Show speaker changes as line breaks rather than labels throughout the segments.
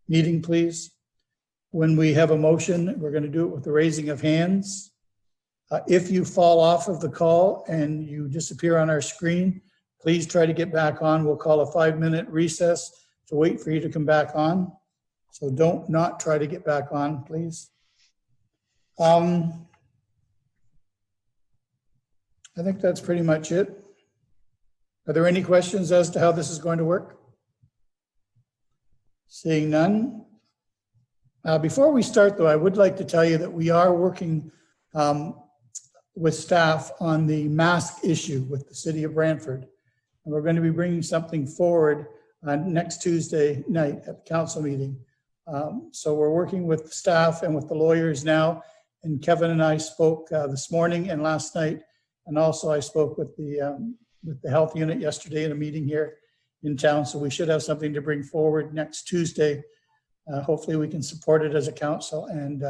meeting, please. When we have a motion, we're going to do it with the raising of hands. If you fall off of the call and you disappear on our screen, please try to get back on. We'll call a 5-minute recess to wait for you to come back on. So don't not try to get back on, please. I think that's pretty much it. Are there any questions as to how this is going to work? Seeing none. Before we start, though, I would like to tell you that we are working with staff on the mask issue with the city of Brantford. And we're going to be bringing something forward on next Tuesday night at the council meeting. So we're working with the staff and with the lawyers now. And Kevin and I spoke this morning and last night. And also I spoke with the health unit yesterday in a meeting here in town. So we should have something to bring forward next Tuesday. Hopefully we can support it as a council and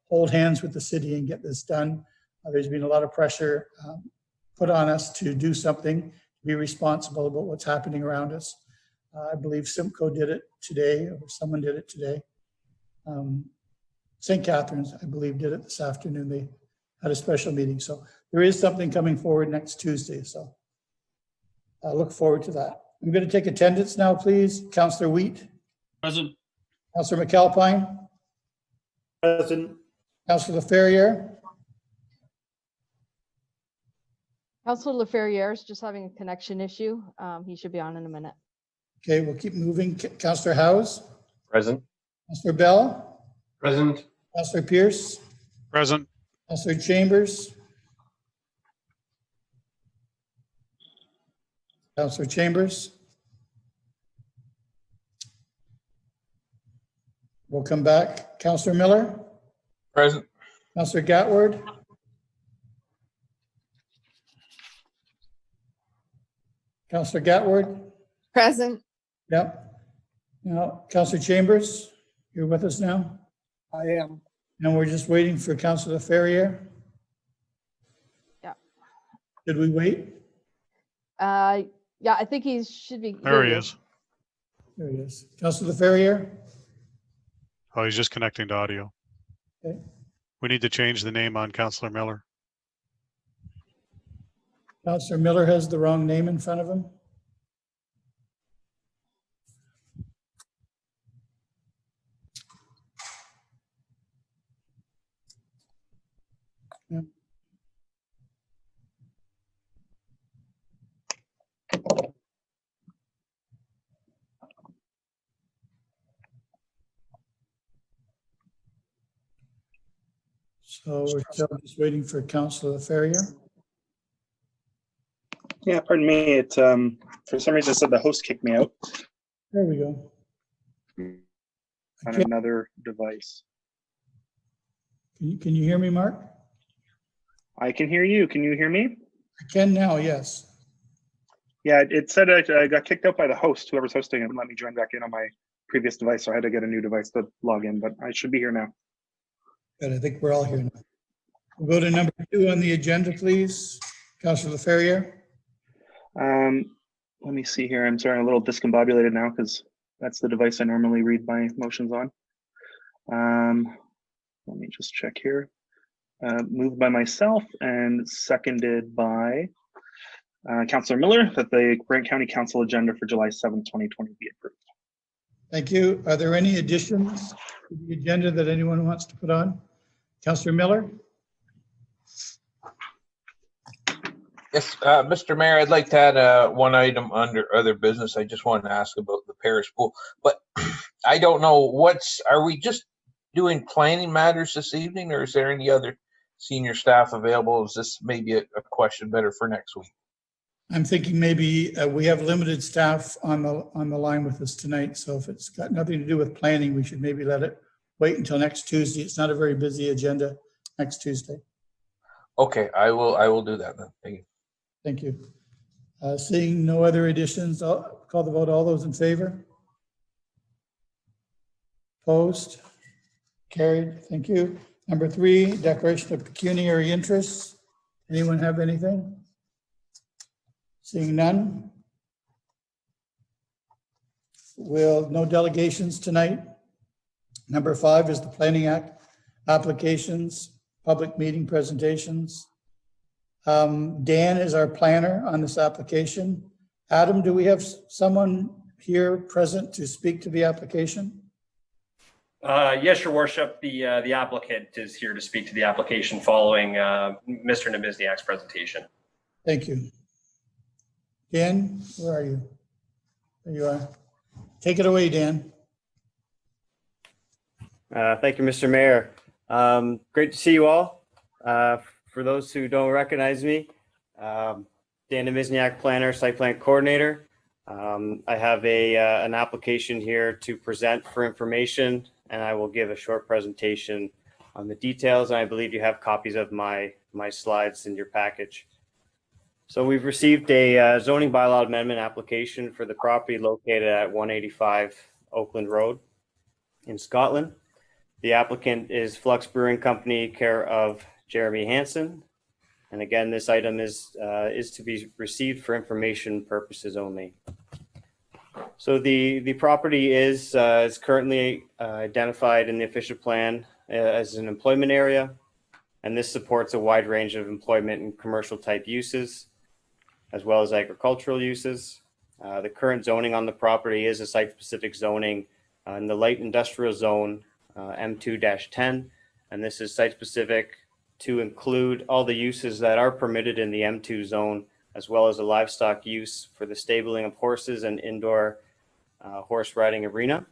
hold hands with the city and get this done. There's been a lot of pressure put on us to do something, to be responsible about what's happening around us. I believe Simcoe did it today, or someone did it today. St. Catharines, I believe, did it this afternoon. They had a special meeting. So there is something coming forward next Tuesday. So I look forward to that. I'm going to take attendance now, please. Councillor Wheat.
Present.
Councillor McAlpine.
Present.
Councillor Laferriere.
Councillor Laferriere is just having a connection issue. He should be on in a minute.
Okay, we'll keep moving. Councillor Howes.
Present.
Councillor Bell.
Present.
Councillor Pierce.
Present.
Councillor Chambers. Councillor Chambers. We'll come back. Councillor Miller.
Present.
Councillor Gatward. Councillor Gatward.
Present.
Yep. Now, Councillor Chambers, you're with us now?
I am.
And we're just waiting for Councillor Ferrier.
Yeah.
Did we wait?
Yeah, I think he should be.
There he is.
There he is. Councillor Ferrier.
Oh, he's just connecting to audio.
Okay.
We need to change the name on Councillor Miller.
Councillor Miller has the wrong name in front of him. Yeah. So we're still just waiting for Councillor Ferrier.
Yeah, pardon me. It for some reason it said the host kicked me out
There we go.
on another device.
Can you hear me, Mark?
I can hear you. Can you hear me?
I can now, yes.
Yeah, it said I got kicked out by the host, whoever's hosting it, and let me join back in on my previous device. So I had to get a new device to log in, but I should be here now.
Good, I think we're all here now. We'll go to number 2 on the agenda, please. Councillor Ferrier.
Let me see here. I'm sorry, I'm a little discombobulated now because that's the device I normally read my motions on. Let me just check here. Moved by myself and seconded by Councillor Miller that the Brant County Council agenda for July 7th, 2020 be approved.
Thank you. Are there any additions to the agenda that anyone wants to put on? Councillor Miller?
Yes, Mr. Mayor, I'd like to add one item under other business. I just wanted to ask about the parish pool, but I don't know are we just doing planning matters this evening, or is there any other senior staff available? Is this maybe a question better for next week?
I'm thinking maybe we have limited staff on the line with us tonight. So if it's got nothing to do with planning, we should maybe let it wait until next Tuesday. It's not a very busy agenda next Tuesday.
Okay, I will do that then. Thank you.
Thank you. Seeing no other additions, I'll call the vote. All those in favor? Opposed? Carried. Thank you. Number 3, declaration of pecuniary interests. Anyone have anything? Seeing none. No delegations tonight. Number 5 is the Planning Act applications, public meeting presentations. Dan is our planner on this application. Adam, do we have someone here present to speak to the application?
Yes, Your Worship. The applicant is here to speak to the application following Mr. Nemizniak's presentation.
Thank you. Dan, where are you? There you are. Take it away, Dan.
Thank you, Mr. Mayor. Great to see you all. For those who don't recognize me, Dan Nemizniak, planner, site plan coordinator. I have an application here to present for information, and I will give a short presentation on the details. And I believe you have copies of my slides in your package. So we've received a zoning bylaw amendment application for the property located at 185 Oakland Road in Scotland. The applicant is Flux Brewing Company, care of Jeremy Hansen. And again, this item is to be received for information purposes only. So the property is currently identified in the official plan as an employment area, and this supports a wide range of employment and commercial type uses, as well as agricultural uses. The current zoning on the property is a site-specific zoning in the light industrial zone, M2-10, and this is site-specific to include all the uses that are permitted in the M2 zone, as well as a livestock use for the stabling of horses and indoor horse riding arena.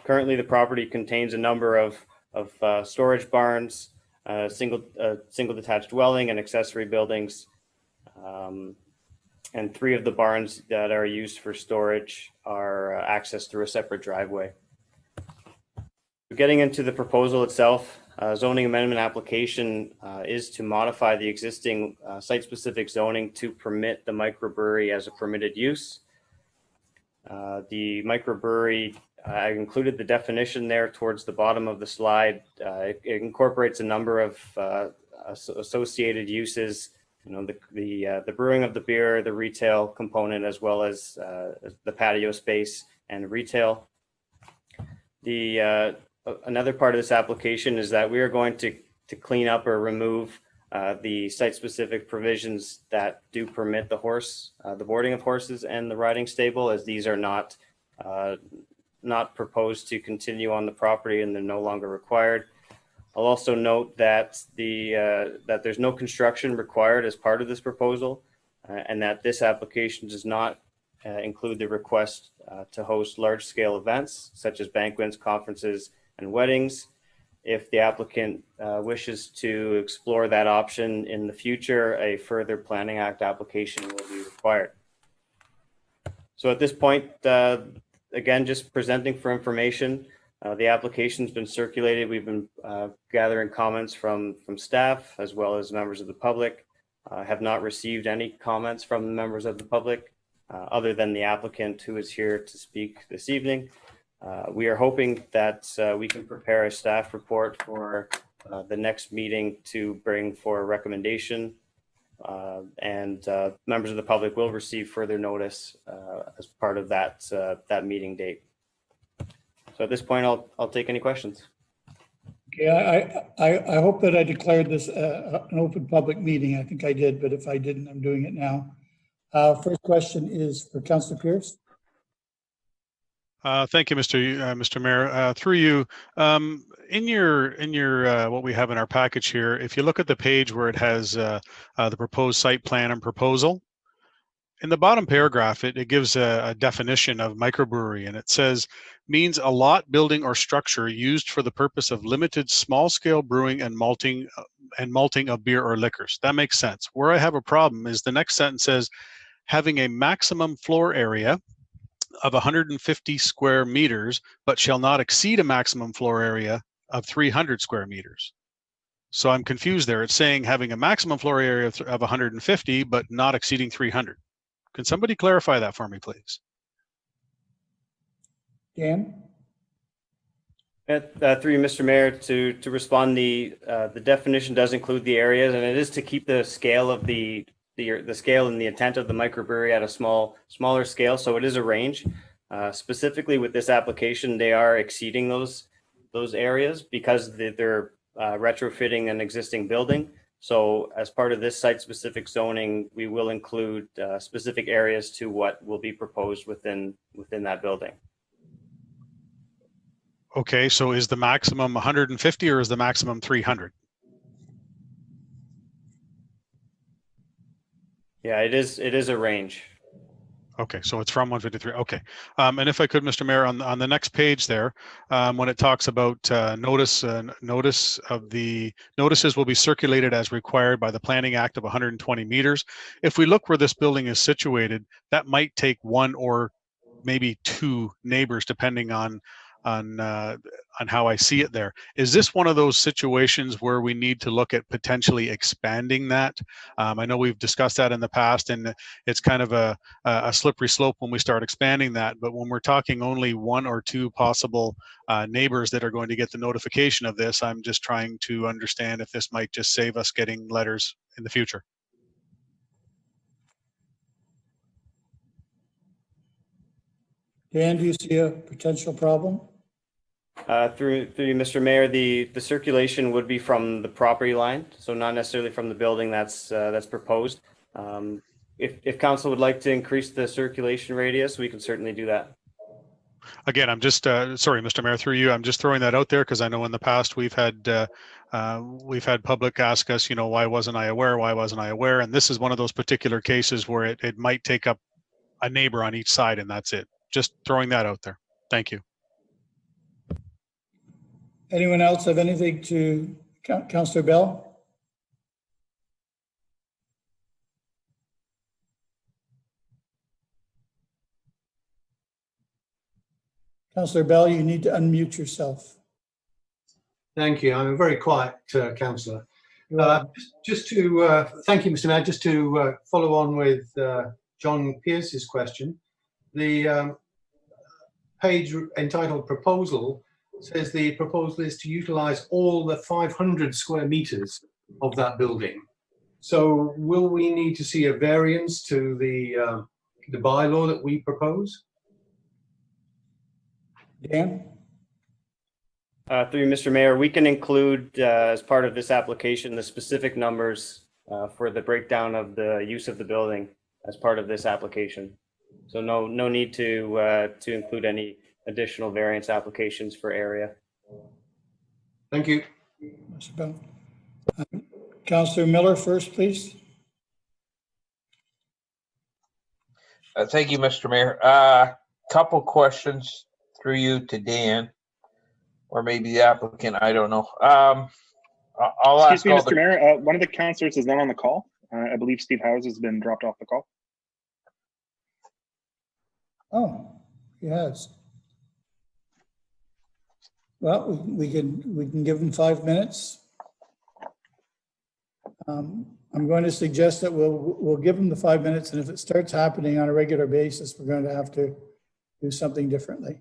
Currently, the property contains a number of storage barns, single detached dwelling and accessory buildings, and 3 of the barns that are used for storage are accessed through a separate driveway. Getting into the proposal itself, zoning amendment application is to modify the existing site-specific zoning to permit the microbrewery as a permitted use. The microbrewery, I included the definition there towards the bottom of the slide. It incorporates a number of associated uses, the brewing of the beer, the retail component, as well as the patio space and retail. Another part of this application is that we are going to clean up or remove the site-specific provisions that do permit the boarding of horses and the riding stable, as these are not proposed to continue on the property and they're no longer required. I'll also note that that there's no construction required as part of this proposal, and that this application does not include the request to host large-scale events such as banquets, conferences, and weddings. If the applicant wishes to explore that option in the future, a further Planning Act application will be required. So at this point, again, just presenting for information. The application's been circulated. We've been gathering comments from staff as well as members of the public. Have not received any comments from the members of the public other than the applicant who is here to speak this evening. We are hoping that we can prepare a staff report for the next meeting to bring for a recommendation, and members of the public will receive further notice as part of that meeting date. So at this point, I'll take any questions.
Okay, I hope that I declared this an open public meeting. I think I did, but if I didn't, I'm doing it now. First question is for Councillor Pierce.
Thank you, Mr. Mayor. Through you, in your what we have in our package here, if you look at the page where it has the proposed site plan and proposal, in the bottom paragraph, it gives a definition of microbrewery, and it says means a lot, building, or structure used for the purpose of limited small-scale brewing and malting of beer or liquors. That makes sense. Where I have a problem is the next sentence says having a maximum floor area of 150 square meters, but shall not exceed a maximum floor area of 300 square meters. So I'm confused there. It's saying having a maximum floor area of 150, but not exceeding 300. Can somebody clarify that for me, please?
Dan?
Through you, Mr. Mayor, to respond, the definition does include the areas, and it is to keep the scale of the scale and the intent of the microbrewery at a smaller scale. So it is a range. Specifically with this application, they are exceeding those areas because they're retrofitting an existing building. So as part of this site-specific zoning, we will include specific areas to what will be proposed within that building.
Okay, so is the maximum 150 or is the maximum 300?
Yeah, it is a range.
Okay, so it's from 153. Okay. And if I could, Mr. Mayor, on the next page there, when it talks about notices will be circulated as required by the Planning Act of 120 meters. If we look where this building is situated, that might take one or maybe two neighbors, depending on how I see it there. Is this one of those situations where we need to look at potentially expanding that? I know we've discussed that in the past, and it's kind of a slippery slope when we start expanding that. But when we're talking only one or two possible neighbors that are going to get the notification of this, I'm just trying to understand if this might just save us getting letters in the future.
Dan, do you see a potential problem?
Through you, Mr. Mayor, the circulation would be from the property line, so not necessarily from the building that's proposed. If council would like to increase the circulation radius, we can certainly do that.
Again, I'm just sorry, Mr. Mayor, through you. I'm just throwing that out there because I know in the past we've had public ask us, you know, why wasn't I aware? Why wasn't I aware? And this is one of those particular cases where it might take up a neighbor on each side, and that's it. Just throwing that out there. Thank you.
Anyone else have anything to, Councillor Bell? Councillor Bell, you need to unmute yourself.
Thank you. I'm a very quiet councillor. Just to thank you, Mr. Mayor. Just to follow on with John Pierce's question, the page entitled "Proposal" says the proposal is to utilise all the 500 square metres of that building. So, will we need to see a variance to the bylaw that we propose?
Dan?
Through you, Mr. Mayor, we can include as part of this application the specific numbers for the breakdown of the use of the building as part of this application. So no need to include any additional variance applications for area.
Thank you.
Mr. Bell. Councillor Miller first, please.
Thank you, Mr. Mayor. Couple questions through you to Dan, or maybe the applicant. I don't know. I'll
Excuse me,
ask
Mr. Mayor. One of the councillors is not on the call. I believe Steve Howes has been dropped off the call.
Oh, he has. Well, we can give him 5 minutes. I'm going to suggest that we'll give him the 5 minutes, and if it starts happening on a regular basis, we're going to have to do something differently.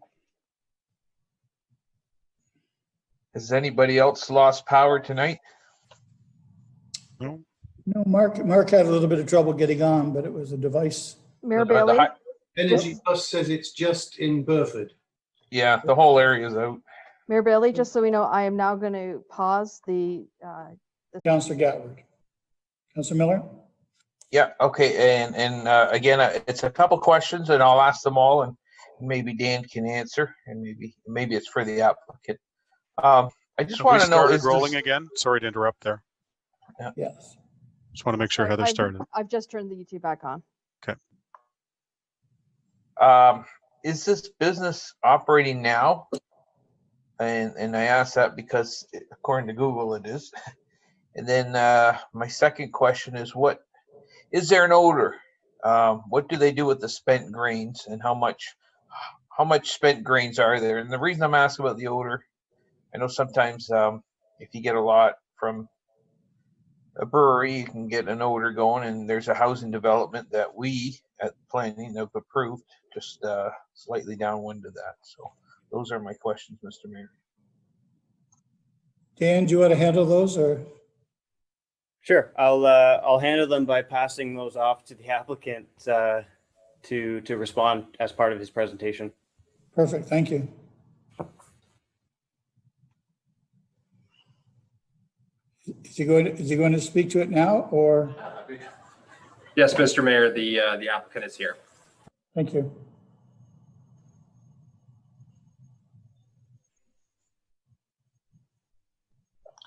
Has anybody else lost power tonight?
No.
No, Mark had a little bit of trouble getting on, but it was a device.
Mayor Bailey,
Energy Plus says it's just in Burford.
Yeah, the whole area is out.
Mayor Bailey, just so we know, I am now going to pause the.
Councillor Gatward. Councillor Miller?
Yeah, okay, and again, it's a couple questions, and I'll ask them all, and maybe Dan can answer, and maybe it's for the applicant. I just want to know, is
rolling again? Sorry to interrupt there.
Yeah.
Yes.
Just want to make sure Heather started.
I've just turned the YouTube back on.
Okay.
Is this business operating now? And I ask that because according to Google it is. And then my second question is, what is there an odor? What do they do with the spent grains, and how much spent grains are there? And the reason I'm asking about the odor, I know sometimes if you get a lot from a brewery, you can get an odor going, and there's a housing development that we at planning have approved just slightly downwind of that. So those are my questions, Mr. Mayor.
Dan, do you want to handle those, or?
Sure, I'll handle them by passing those off to the applicant to respond as part of his presentation.
Perfect, thank you. Is he going to speak to it now, or?
Yes, Mr. Mayor, the applicant is here.
Thank you.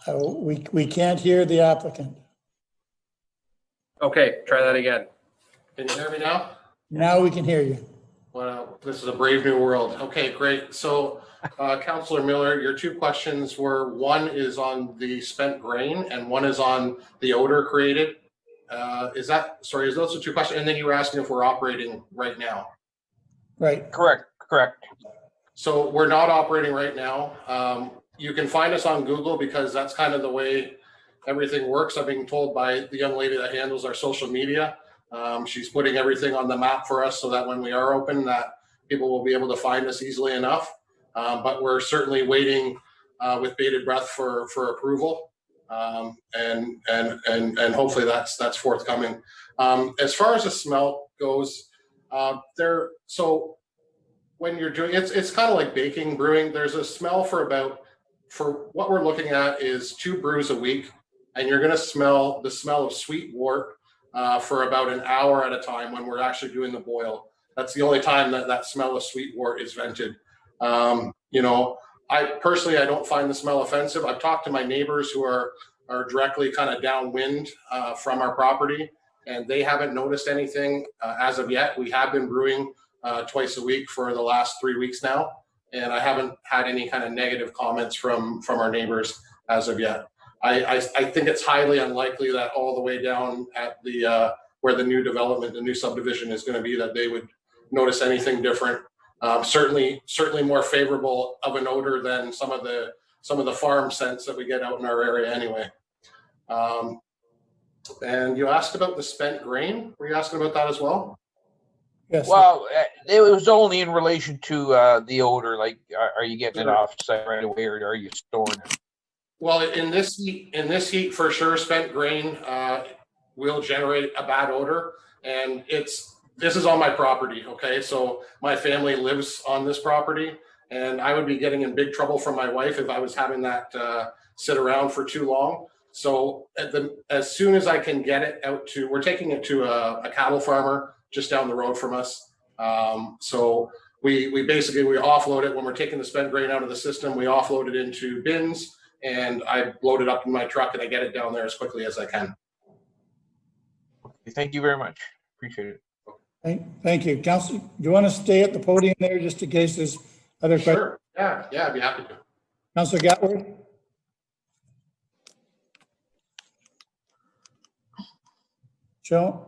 We can't hear the applicant.
Okay, try that again.
Can you hear me now?
Now we can hear you.
Well, this is a brave new world. Okay, great. So, Councillor Miller, your two questions were, one is on the spent grain and one is on the odor created. Is those the two questions? And then you were asking if we're operating right now.
Right.
Correct.
So we're not operating right now. You can find us on Google because that's kind of the way everything works. I'm being told by the young lady that handles our social media. She's putting everything on the map for us so that when we are open, that people will be able to find us easily enough. But we're certainly waiting with bated breath for approval, and hopefully that's forthcoming. As far as the smell goes, so when you're doing it's kind of like baking, brewing. There's a smell for what we're looking at is 2 brews a week, and you're going to smell the smell of sweet wort for about an hour at a time when we're actually doing the boil. That's the only time that smell of sweet wort is vented. I personally, I don't find the smell offensive. I've talked to my neighbors who are directly kind of downwind from our property, and they haven't noticed anything as of yet. We have been brewing twice a week for the last 3 weeks now, and I haven't had any kind of negative comments from our neighbors as of yet. I think it's highly unlikely that all the way down at the where the new development, the new subdivision is going to be, that they would notice anything different. Certainly more favorable of an odor than some of the farm scents that we get out in our area anyway. And you asked about the spent grain. Were you asking about that as well?
Yes.
Well, it was only in relation to the odor. Like, are you getting it off site right away, or are you storing it?
Well, in this heat, for sure, spent grain will generate a bad odor, and this is on my property. Okay, so my family lives on this property, and I would be getting in big trouble from my wife if I was having that sit around for too long. So as soon as I can get it out to, we're taking it to a cattle farmer just down the road from us. So we basically offload it when we're taking the spent grain out of the system. We offload it into bins, and I load it up in my truck and I get it down there as quickly as I can.
Thank you very much. Appreciate it.
Thank you. Council, do you want to stay at the podium there just in case there's other questions?
Sure. Yeah, I'd be happy to.
Councilor Gatward? Joe?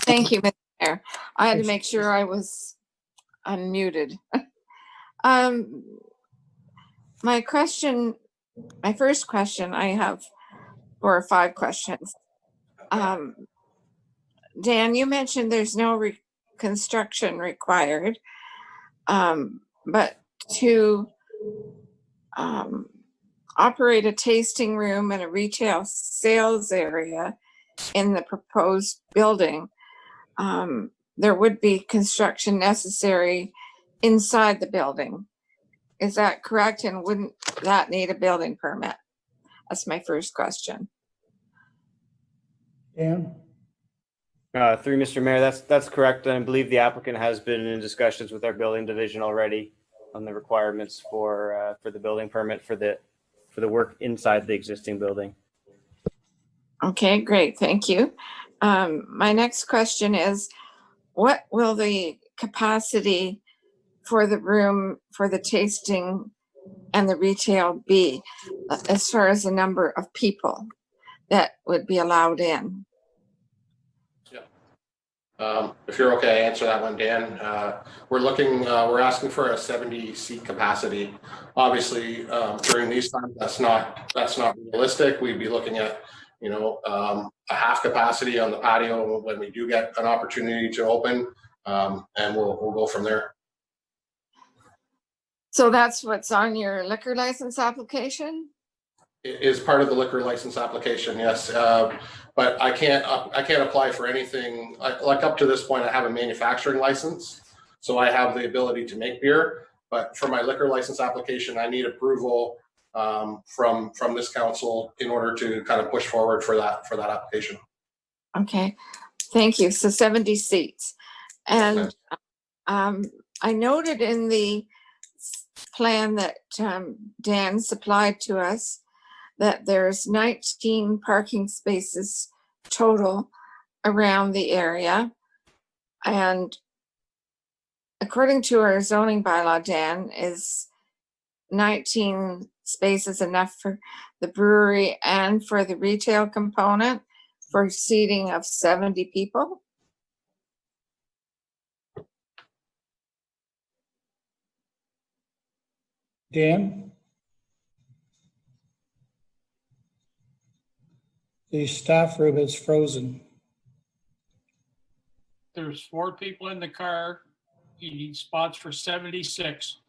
Thank you, Mr. Mayor. I had to make sure I was unmuted. My first question, I have 4 or 5 questions. Dan, you mentioned there's no construction required, but to operate a tasting room and a retail sales area in the proposed building, there would be construction necessary inside the building. Is that correct? And wouldn't that need a building permit? That's my first question.
Dan?
Through Mr. Mayor, that's correct. And I believe the applicant has been in discussions with our building division already on the requirements for the building permit for the work inside the existing building.
Okay, great. Thank you. My next question is, what will the capacity for the room for the tasting and the retail be as far as the number of people that would be allowed in?
If you're okay, I answer that one, Dan. We're asking for a 70-seat capacity. Obviously, during these times, that's not realistic. We'd be looking at, a half capacity on the patio when we do get an opportunity to open, and we'll go from there.
So that's what's on your liquor license application?
It is part of the liquor license application, yes. But I can't apply for anything like up to this point. I have a manufacturing license, so I have the ability to make beer. But for my liquor license application, I need approval from this council in order to kind of push forward for that application.
Okay, thank you. So 70 seats. And I noted in the plan that Dan supplied to us that there's 19 parking spaces total around the area. And according to our zoning bylaw, Dan, is 19 spaces enough for the brewery and for the retail component for seating of 70 people?
Dan? The staff room is frozen.
There's 4 people in the car. You need spots for 76.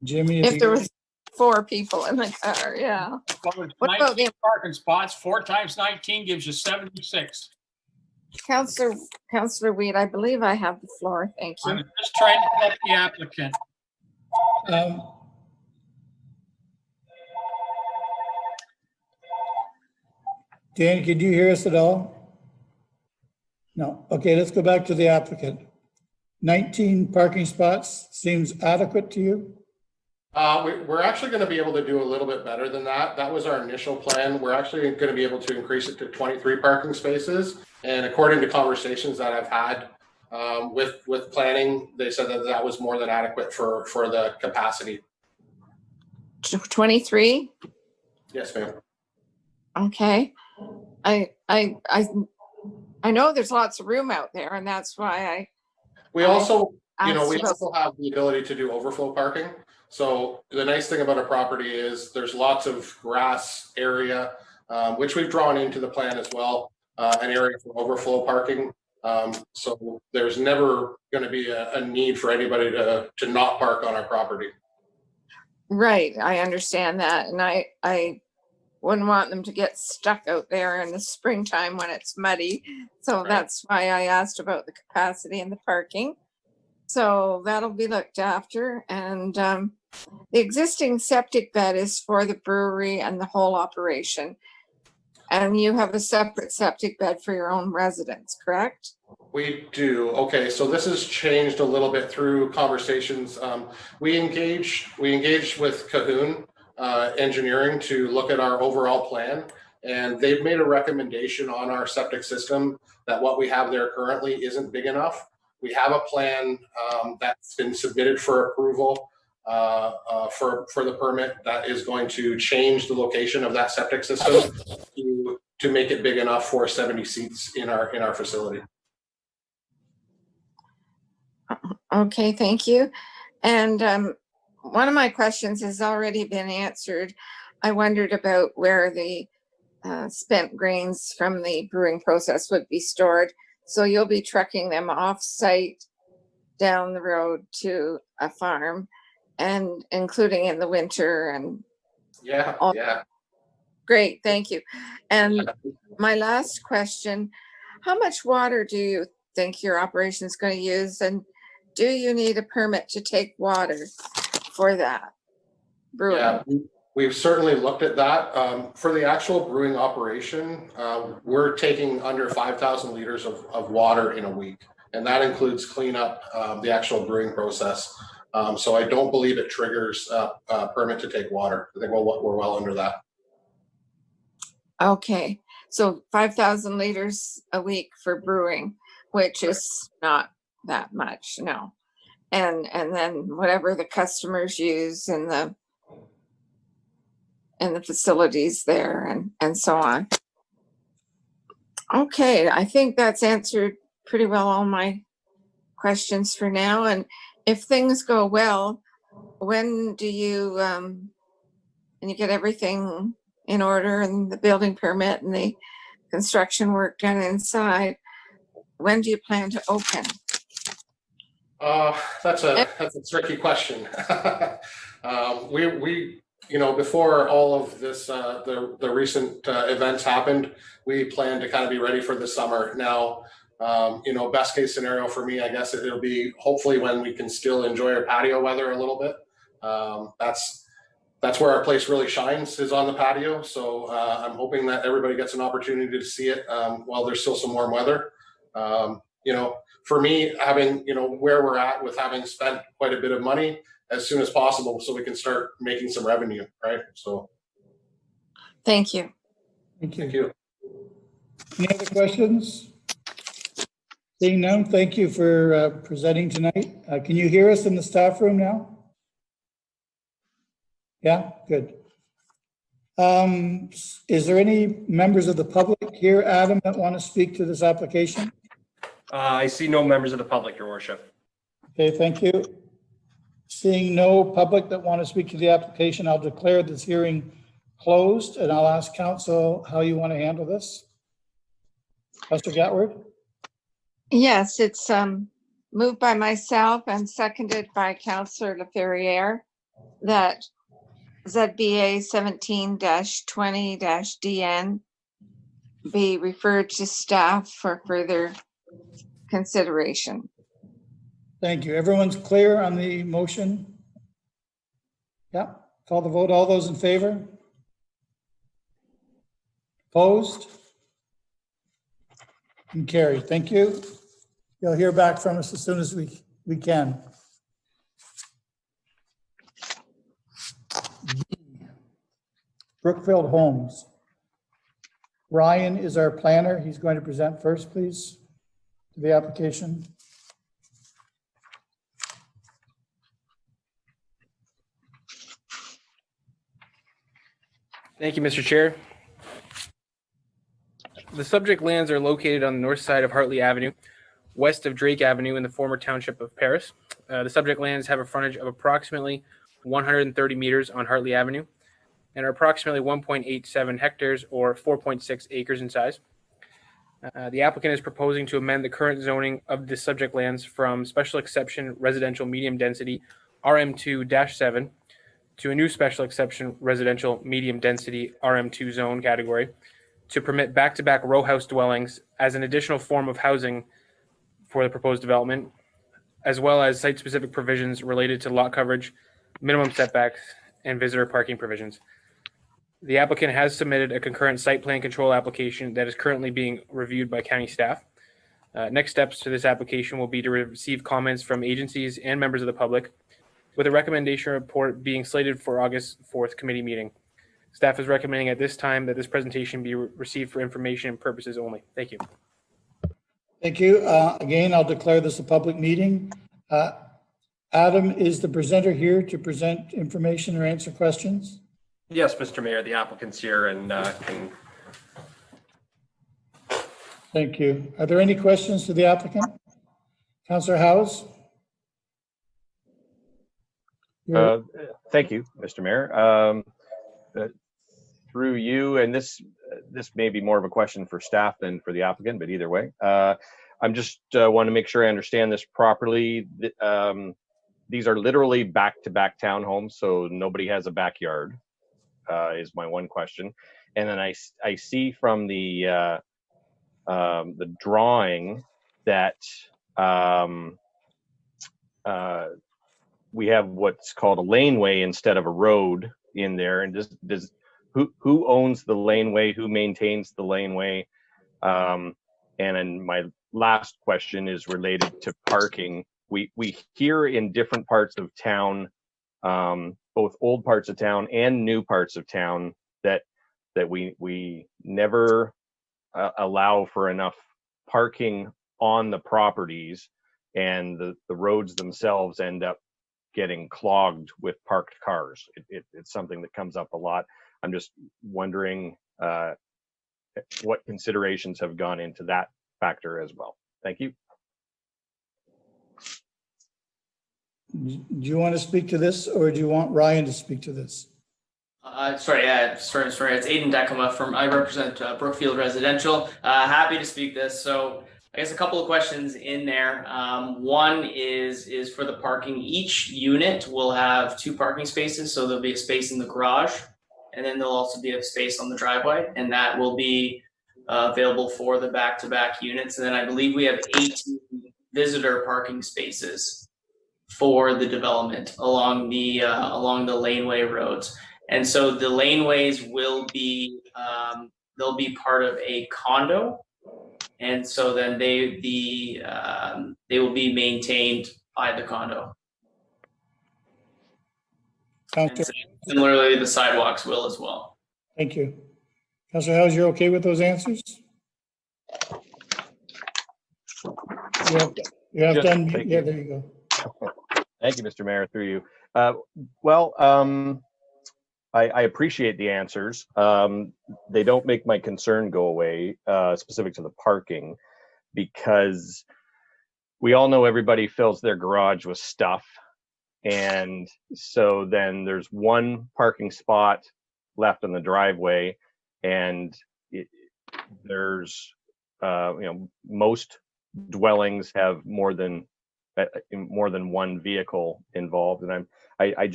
Jimmy,
If there was 4 people in the car, yeah.
Well,
What about
19 parking spots, 4 times 19 gives you 76.
Councillor Weed, I believe I have the floor. Thank you.
I'm just trying to help the applicant.
Dan, could you hear us at all? No. Okay, let's go back to the applicant. 19 parking spots seems adequate to you?
We're actually going to be able to do a little bit better than that. That was our initial plan. We're actually going to be able to increase it to 23 parking spaces. And according to conversations that I've had with planning, they said that that was more than adequate for the capacity.
23?
Yes, ma'am.
Okay. I know there's lots of room out there, and that's why
we also
have
the ability to do overflow parking. So the nice thing about a property is there's lots of grass area, which we've drawn into the plan as well, an area for overflow parking. So there's never going to be a need for anybody to not park on our property.
Right, I understand that, and I wouldn't want them to get stuck out there in the springtime when it's muddy. So
Right.
That's why I asked about the capacity and the parking. So that'll be looked after. And the existing septic bed is for the brewery and the whole operation. And you have a separate septic bed for your own residents, correct?
We do. Okay, so this has changed a little bit through conversations. We engaged with Cahoon Engineering to look at our overall plan, and they've made a recommendation on our septic system that what we have there currently isn't big enough. We have a plan that's been submitted for approval for the permit that is going to change the location of that septic system to make it big enough for 70 seats in our facility.
Okay, thank you. And one of my questions has already been answered. I wondered about where the spent grains from the brewing process would be stored. So you'll be trucking them off-site down the road to a farm, and including in the winter and
Yeah.
Great, thank you. And my last question, how much water do you think your operation is going to use, and do you need a permit to take water for that brewing?
Yeah, we've certainly looked at that. For the actual brewing operation, we're taking under 5,000 liters of water in a week, and that includes cleanup, the actual brewing process. So I don't believe it triggers a permit to take water. I think we're well under that.
Okay, so 5,000 liters a week for brewing, which is not that much, no. And then whatever the customers use in the facilities there and so on. Okay, I think that's answered pretty well all my questions for now. And if things go well, when do you, and you get everything in order and the building permit and the construction work done inside, when do you plan to open?
That's a tricky question. We before all of this, the recent events happened, we planned to kind of be ready for the summer. Now, Best case scenario for me, I guess it'll be hopefully when we can still enjoy our patio weather a little bit. That's where our place really shines, is on the patio. So I'm hoping that everybody gets an opportunity to see it while there's still some warm weather. For me, having, where we're at with having spent quite a bit of money, as soon as possible so we can start making some revenue, right? So.
Thank you.
Thank you.
Thank you.
Any other questions? Seeing none, thank you for presenting tonight. Can you hear us in the staff room now? Yeah, good. Is there any members of the public here, Adam, that want to speak to this application?
I see no members of the public, Your Worship.
Okay, thank you. Seeing no public that want to speak to the application, I'll declare this hearing closed, and I'll ask council how you want to handle this. Councilor Gatward?
Yes, it's moved by myself and seconded by Councillor Laferriere that ZBA 17-20-DN be referred to staff for further consideration.
Thank you. Everyone's clear on the motion? Yeah, call the vote. All those in favor? Opposed? And carried. Thank you. You'll hear back from us as soon as we can. Brookfield Homes. Ryan is our planner. He's going to present first, please, to the application.
Thank you, Mr. Chair. The subject lands are located on the north side of Hartley Avenue, west of Drake Avenue in the former township of Paris. The subject lands have a frontage of approximately 130 meters on Hartley Avenue and are approximately 1.87 hectares or 4.6 acres in size. The applicant is proposing to amend the current zoning of the subject lands from special exception residential medium density RM2-7 to a new special exception residential medium density RM2 zone category to permit back-to-back row house dwellings as an additional form of housing for the proposed development, as well as site-specific provisions related to lot coverage, minimum setbacks, and visitor parking provisions. The applicant has submitted a concurrent site plan control application that is currently being reviewed by county staff. Next steps to this application will be to receive comments from agencies and members of the public, with a recommendation report being slated for August 4th committee meeting. Staff is recommending at this time that this presentation be received for information purposes only. Thank you.
Thank you. Again, I'll declare this a public meeting. Adam, is the presenter here to present information or answer questions?
Yes, Mr. Mayor, the applicant's here and can.
Thank you. Are there any questions to the applicant? Councillor Howes?
Thank you, Mr. Mayor. Through you, and this may be more of a question for staff than for the applicant, but either way, I'm just want to make sure I understand this properly. These are literally back-to-back townhomes, so nobody has a backyard, is my one question. And then I see from the drawing that we have what's called a laneway instead of a road in there. And who owns the laneway? Who maintains the laneway? And then my last question is related to parking. We hear in different parts of town, both old parts of town and new parts of town, that we never allow for enough parking on the properties, and the roads themselves end up getting clogged with parked cars. It's something that comes up a lot. I'm just wondering what considerations have gone into that factor as well. Thank you.
Do you want to speak to this, or do you want Ryan to speak to this?
Sorry, it's Aiden Decama I represent Brookfield Residential. Happy to speak this. So I guess a couple of questions in there. One is for the parking. Each unit will have 2 parking spaces, so there'll be a space in the garage, and then there'll also be a space on the driveway, and that will be available for the back-to-back units. And then I believe we have 18 visitor parking spaces for the development along the laneway roads. And so the laneways will be they'll be part of a condo, and so then they will be maintained by the condo. And similarly, the sidewalks will as well.
Thank you. Councillor Howes, you're okay with those answers? You have
Yes,
done,
thank
yeah,
you.
there you go.
Thank you, Mr. Mayor, through you. I appreciate the answers. They don't make my concern go away, specific to the parking, because we all know everybody fills their garage with stuff. And so then there's one parking spot left in the driveway, and there's, most dwellings have more than one vehicle involved. And I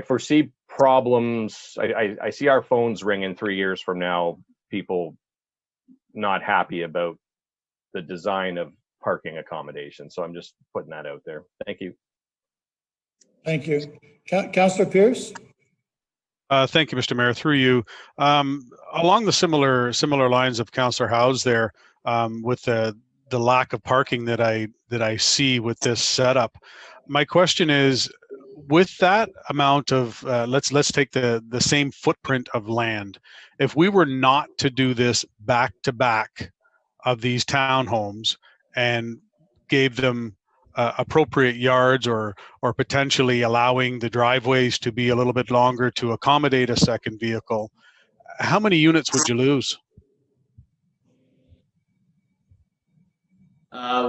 foresee problems. I see our phones ring in 3 years from now, people not happy about the design of parking accommodation. So I'm just putting that out there. Thank you.
Thank you. Councillor Pierce?
Thank you, Mr. Mayor. Through you, along the similar lines of Councillor Howes there, with the lack of parking that I see with this setup. My question is, with that amount of let's take the same footprint of land. If we were not to do this back to back of these townhomes and gave them appropriate yards, or potentially allowing the driveways to be a little bit longer to accommodate a second vehicle, how many units would you lose?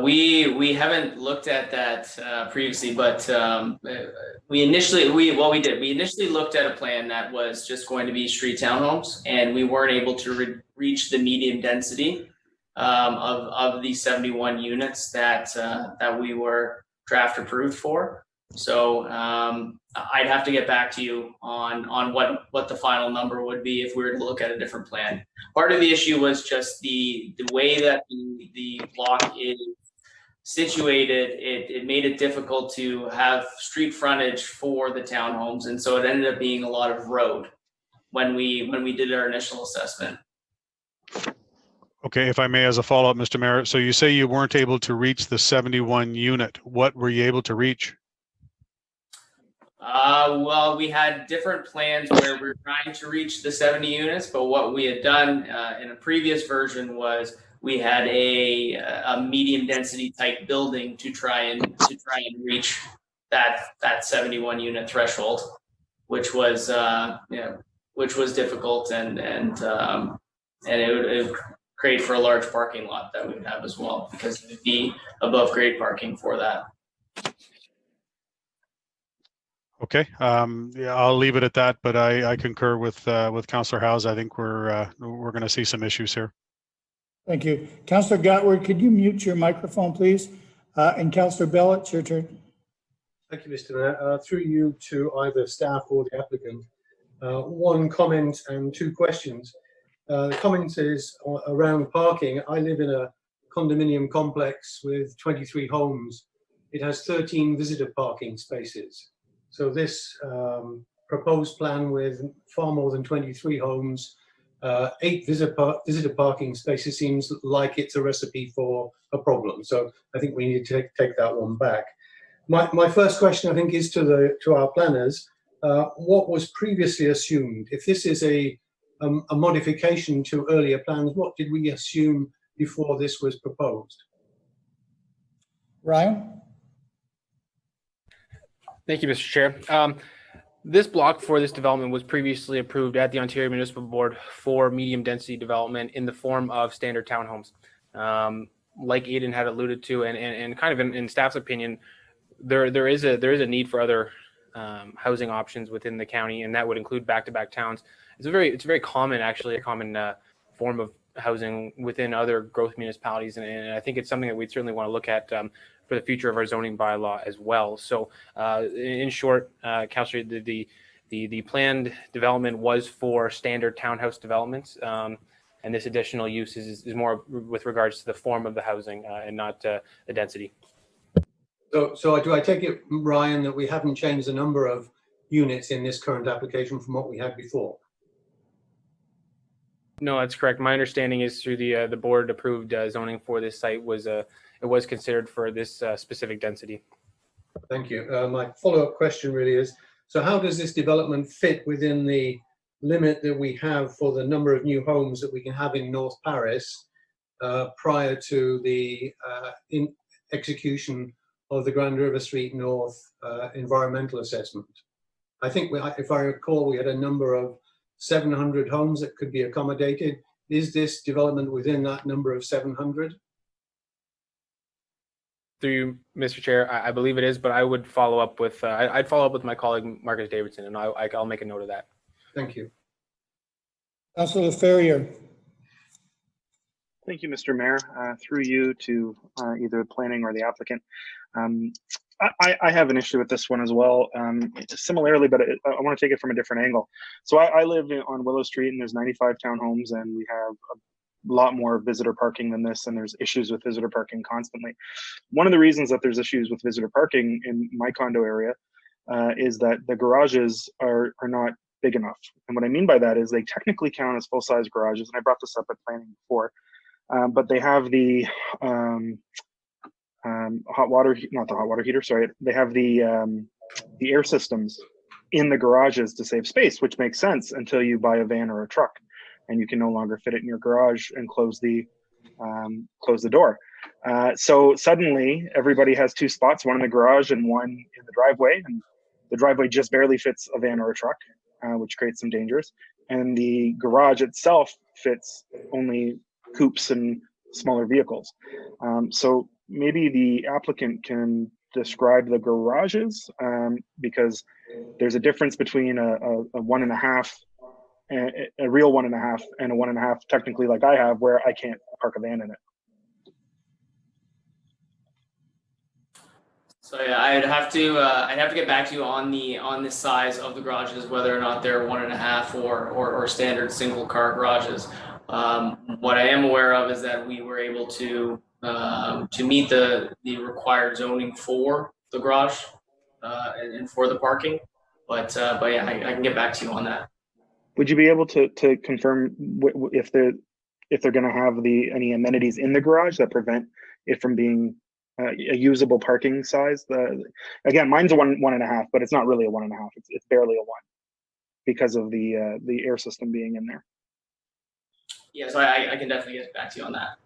We haven't looked at that previously, but we initially looked at a plan that was just going to be street townhomes, and we weren't able to reach the medium density of the 71 units that we were draft approved for. So I'd have to get back to you on what the final number would be if we were to look at a different plan. Part of the issue was just the way that the block is situated. It made it difficult to have street frontage for the townhomes, and so it ended up being a lot of road when we did our initial assessment.
Okay, if I may, as a follow-up, Mr. Mayor, so you say you weren't able to reach the 71 unit. What were you able to reach?
Well, we had different plans where we were trying to reach the 70 units, but what we had done in a previous version was we had a medium density type building to try and reach that 71 unit threshold, which was difficult, and it would create for a large parking lot that we would have as well, because it would be above grade parking for that.
Okay, yeah, I'll leave it at that, but I concur with Councillor Howes. I think we're going to see some issues here.
Thank you. Councillor Gatward, could you mute your microphone, please? And Councillor Bell, it's your turn.
Thank you, Mr. Mayor. Through you to either staff or the applicant. One comment and two questions. The comment is around parking. I live in a condominium complex with 23 homes. It has 13 visitor parking spaces. So this proposed plan with far more than 23 homes, 8 visitor parking spaces seems like it's a recipe for a problem. So I think we need to take that one back. My first question, I think, is to our planners. What was previously assumed? If this is a modification to earlier plans, what did we assume before this was proposed?
Ryan?
Thank you, Mr. Chair. This block for this development was previously approved at the Ontario Municipal Board for medium density development in the form of standard townhomes. Like Aidan had alluded to, and kind of in staff's opinion, there is a need for other housing options within the county, and that would include back-to-back towns. It's a very common, actually, a common form of housing within other growth municipalities, and I think it's something that we'd certainly want to look at for the future of our zoning bylaw as well. So, in short, Councillor, the planned development was for standard townhouse developments. And this additional use is more with regards to the form of the housing and not the density.
So do I take it, Ryan, that we haven't changed the number of units in this current application from what we had before?
No, that's correct. My understanding is through the board approved zoning for this site was it was considered for this specific density.
Thank you. My follow-up question really is, so how does this development fit within the limit that we have for the number of new homes that we can have in North Paris prior to the execution of the Grand River Street North environmental assessment? I think, if I recall, we had a number of 700 homes that could be accommodated. Is this development within that number of 700?
Through you, Mr. Chair, I believe it is, but I would follow up with I'd follow up with my colleague Marcus Davidson, and I'll make a note of that.
Thank you.
Councillor Ferrier.
Thank you, Mr. Mayor. Through you to either planning or the applicant. I have an issue with this one as well. Similarly, but I want to take it from a different angle. So I live on Willow Street, and there's 95 townhomes, and we have a lot more visitor parking than this, and there's issues with visitor parking constantly. One of the reasons that there's issues with visitor parking in my condo area is that the garages are not big enough. And what I mean by that is they technically count as full-size garages, and I brought this up at planning before, but they have the hot water, not the hot water heater, sorry, they have the air systems in the garages to save space, which makes sense until you buy a van or a truck and you can no longer fit it in your garage and close the door. So suddenly everybody has two spots, one in the garage and one in the driveway, and the driveway just barely fits a van or a truck, which creates some dangers. And the garage itself fits only coupes and smaller vehicles. So maybe the applicant can describe the garages, because there's a difference between a 1.5, a real 1.5, and a 1.5 technically like I have, where I can't park a van in it.
So yeah, I'd have to get back to you on the size of the garages, whether or not they're 1.5 or standard single car garages. What I am aware of is that we were able to meet the required zoning for the garage and for the parking, but yeah, I can get back to you on that.
Would you be able to confirm if they're going to have any amenities in the garage that prevent it from being a usable parking size? Again, mine's a 1.5, but it's not really a 1.5. It's barely a 1 because of the air system being in there.
Yeah, so I can definitely get back to you on that.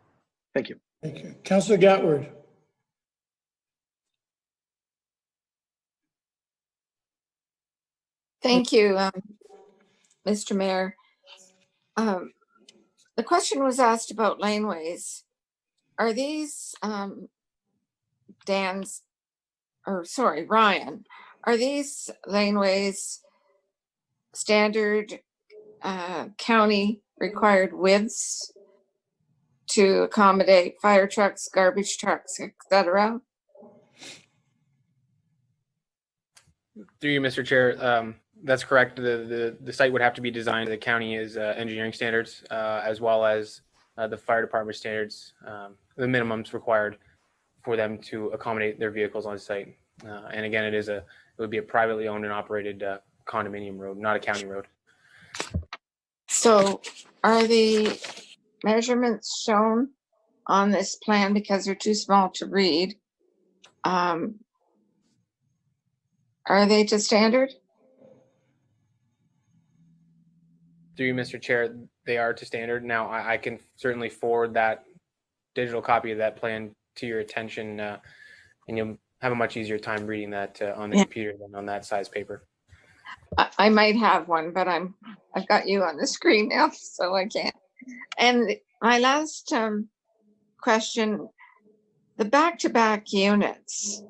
Thank you.
Thank you. Councillor Gatward.
Thank you, Mr. Mayor. The question was asked about laneways. Are these, Ryan, are these laneways standard county required widths to accommodate fire trucks, garbage trucks, etc.?
Through you, Mr. Chair, that's correct. The site would have to be designed to the county's engineering standards, as well as the fire department standards, the minimums required for them to accommodate their vehicles on site. And again, it would be a privately owned and operated condominium road, not a county road.
So are the measurements shown on this plan, because they're too small to read? Are they to standard?
Through you, Mr. Chair, they are to standard. Now, I can certainly forward that digital copy of that plan to your attention, and you'll have a much easier time reading that on the computer than on that size paper.
I might have one, but I've got you on the screen now, so I can't. And my last question, the back-to-back units,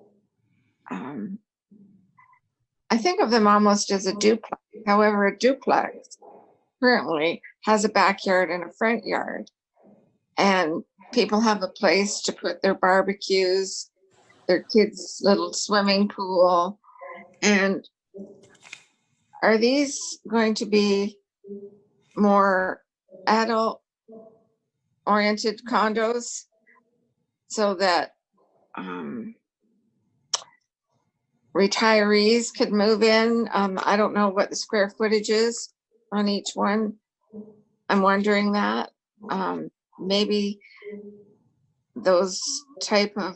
I think of them almost as a duplex. However, a duplex currently has a backyard and a front yard, and people have a place to put their barbecues, their kids' little swimming pool. And are these going to be more adult oriented condos so that retirees could move in. I don't know what the square footage is on each one. I'm wondering that. Maybe those type of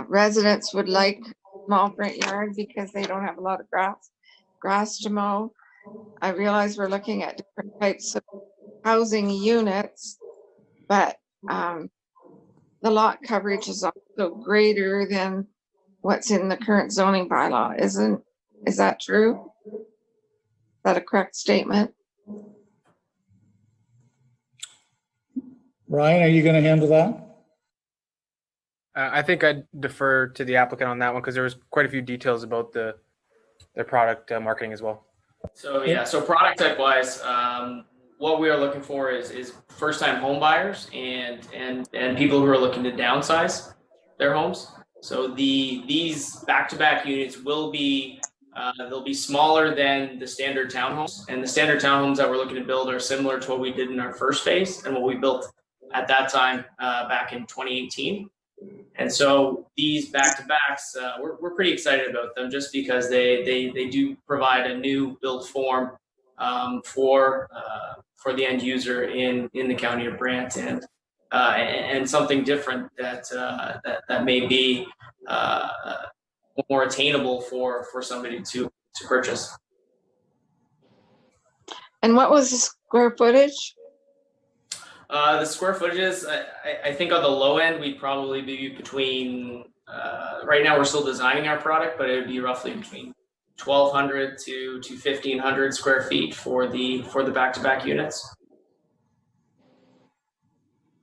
residents would like small front yard because they don't have a lot of grass to mow. I realize we're looking at different types of housing units, but the lot coverage is also greater than what's in the current zoning bylaw. Is that true? Is that a correct statement?
Ryan, are you going to handle that?
I think I'd defer to the applicant on that one because there was quite a few details about their product marketing as well.
So yeah, so product type wise, what we are looking for is first time home buyers and people who are looking to downsize their homes. So these back-to-back units will be they'll be smaller than the standard townhomes, and the standard townhomes that we're looking to build are similar to what we did in our first phase and what we built at that time back in 2018. And so these back-to-backs, we're pretty excited about them just because they do provide a new built form for the end user in the county of Brant, and something different that may be more attainable for somebody to purchase.
And what was the square footage?
The square footages, I think on the low end, we'd probably be between, right now we're still designing our product, but it would be roughly between 1,200 to 1,500 square feet for the back-to-back units.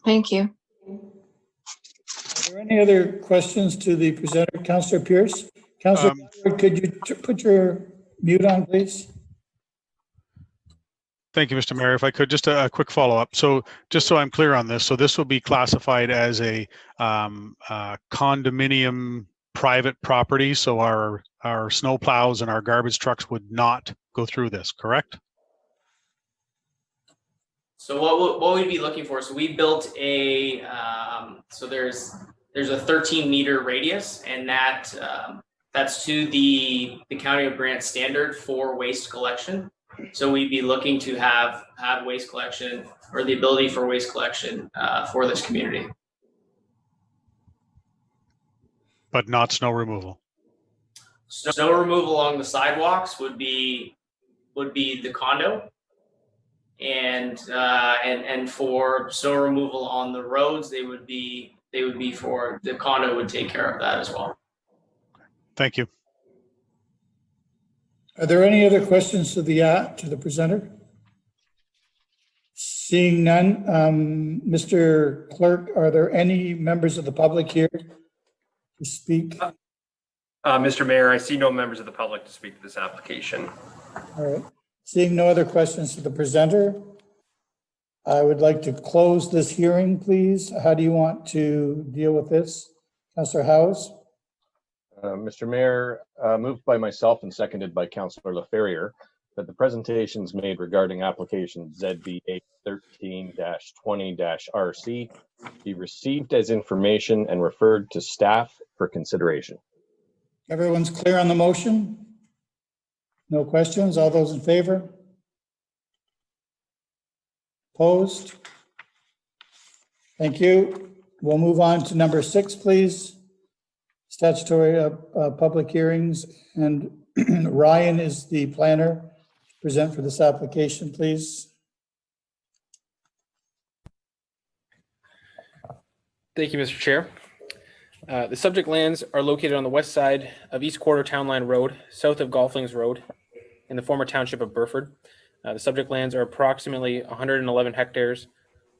Thank you.
Are there any other questions to the presenter? Councillor Pierce? Councillor, could you put your mute on, please?
Thank you, Mr. Mayor. If I could, just a quick follow-up. So just so I'm clear on this, so this will be classified as a condominium private property. So our snow plows and our garbage trucks would not go through this, correct?
So what we'd be looking for, so we built a, so there's a 13-meter radius, and that's to the County of Brant standard for waste collection. So we'd be looking to have waste collection, or the ability for waste collection for this community.
But not snow removal.
Snow removal along the sidewalks would be the condo, and for snow removal on the roads, they would be for the condo would take care of that as well.
Thank you.
Are there any other questions to the presenter? Seeing none, Mr. Clerk, are there any members of the public here to speak?
Mr. Mayor, I see no members of the public to speak to this application.
All right. Seeing no other questions to the presenter, I would like to close this hearing, please. How do you want to deal with this? Councillor Howes?
Mr. Mayor, moved by myself and seconded by Councillor LaFerriere, that the presentations made regarding application ZBA 13-20-RC be received as information and referred to staff for consideration.
Everyone's clear on the motion? No questions? All those in favor? Opposed? Thank you. We'll move on to number 6, please. Statutory public hearings, and Ryan is the planner to present for this application, please.
Thank you, Mr. Chair. The subject lands are located on the west side of East Quarter Town Line Road, south of Golflings Road, in the former township of Burford. The subject lands are approximately 111 hectares,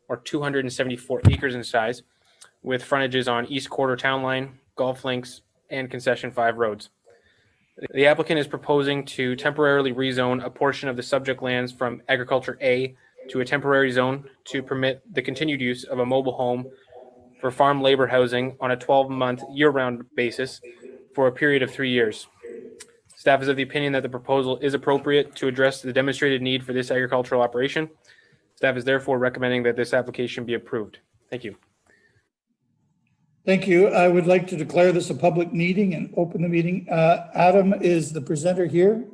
or 274 acres in size, with frontages on East Quarter Town Line, Golf Links, and Concession 5 roads. The applicant is proposing to temporarily rezone a portion of the subject lands from Agriculture A to a temporary zone to permit the continued use of a mobile home for farm labor housing on a 12-month year-round basis for a period of 3 years. Staff is of the opinion that the proposal is appropriate to address the demonstrated need for this agricultural operation. Staff is therefore recommending that this application be approved. Thank you.
Thank you. I would like to declare this a public meeting and open the meeting. Adam is the presenter here.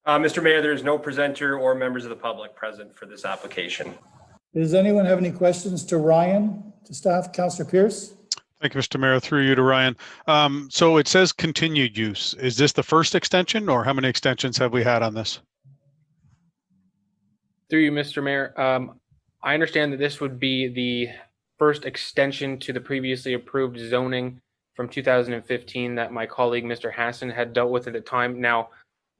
Mr. Mayor, there is no presenter or members of the public present for this application.
Does anyone have any questions to Ryan, to staff? Councillor Pierce?
Thank you, Mr. Mayor. Through you to Ryan. So it says continued use. Is this the first extension, or how many extensions have we had on this?
Through you, Mr. Mayor. I understand that this would be the first extension to the previously approved zoning from 2015 that my colleague, Mr. Hassan, had dealt with at the time. Now,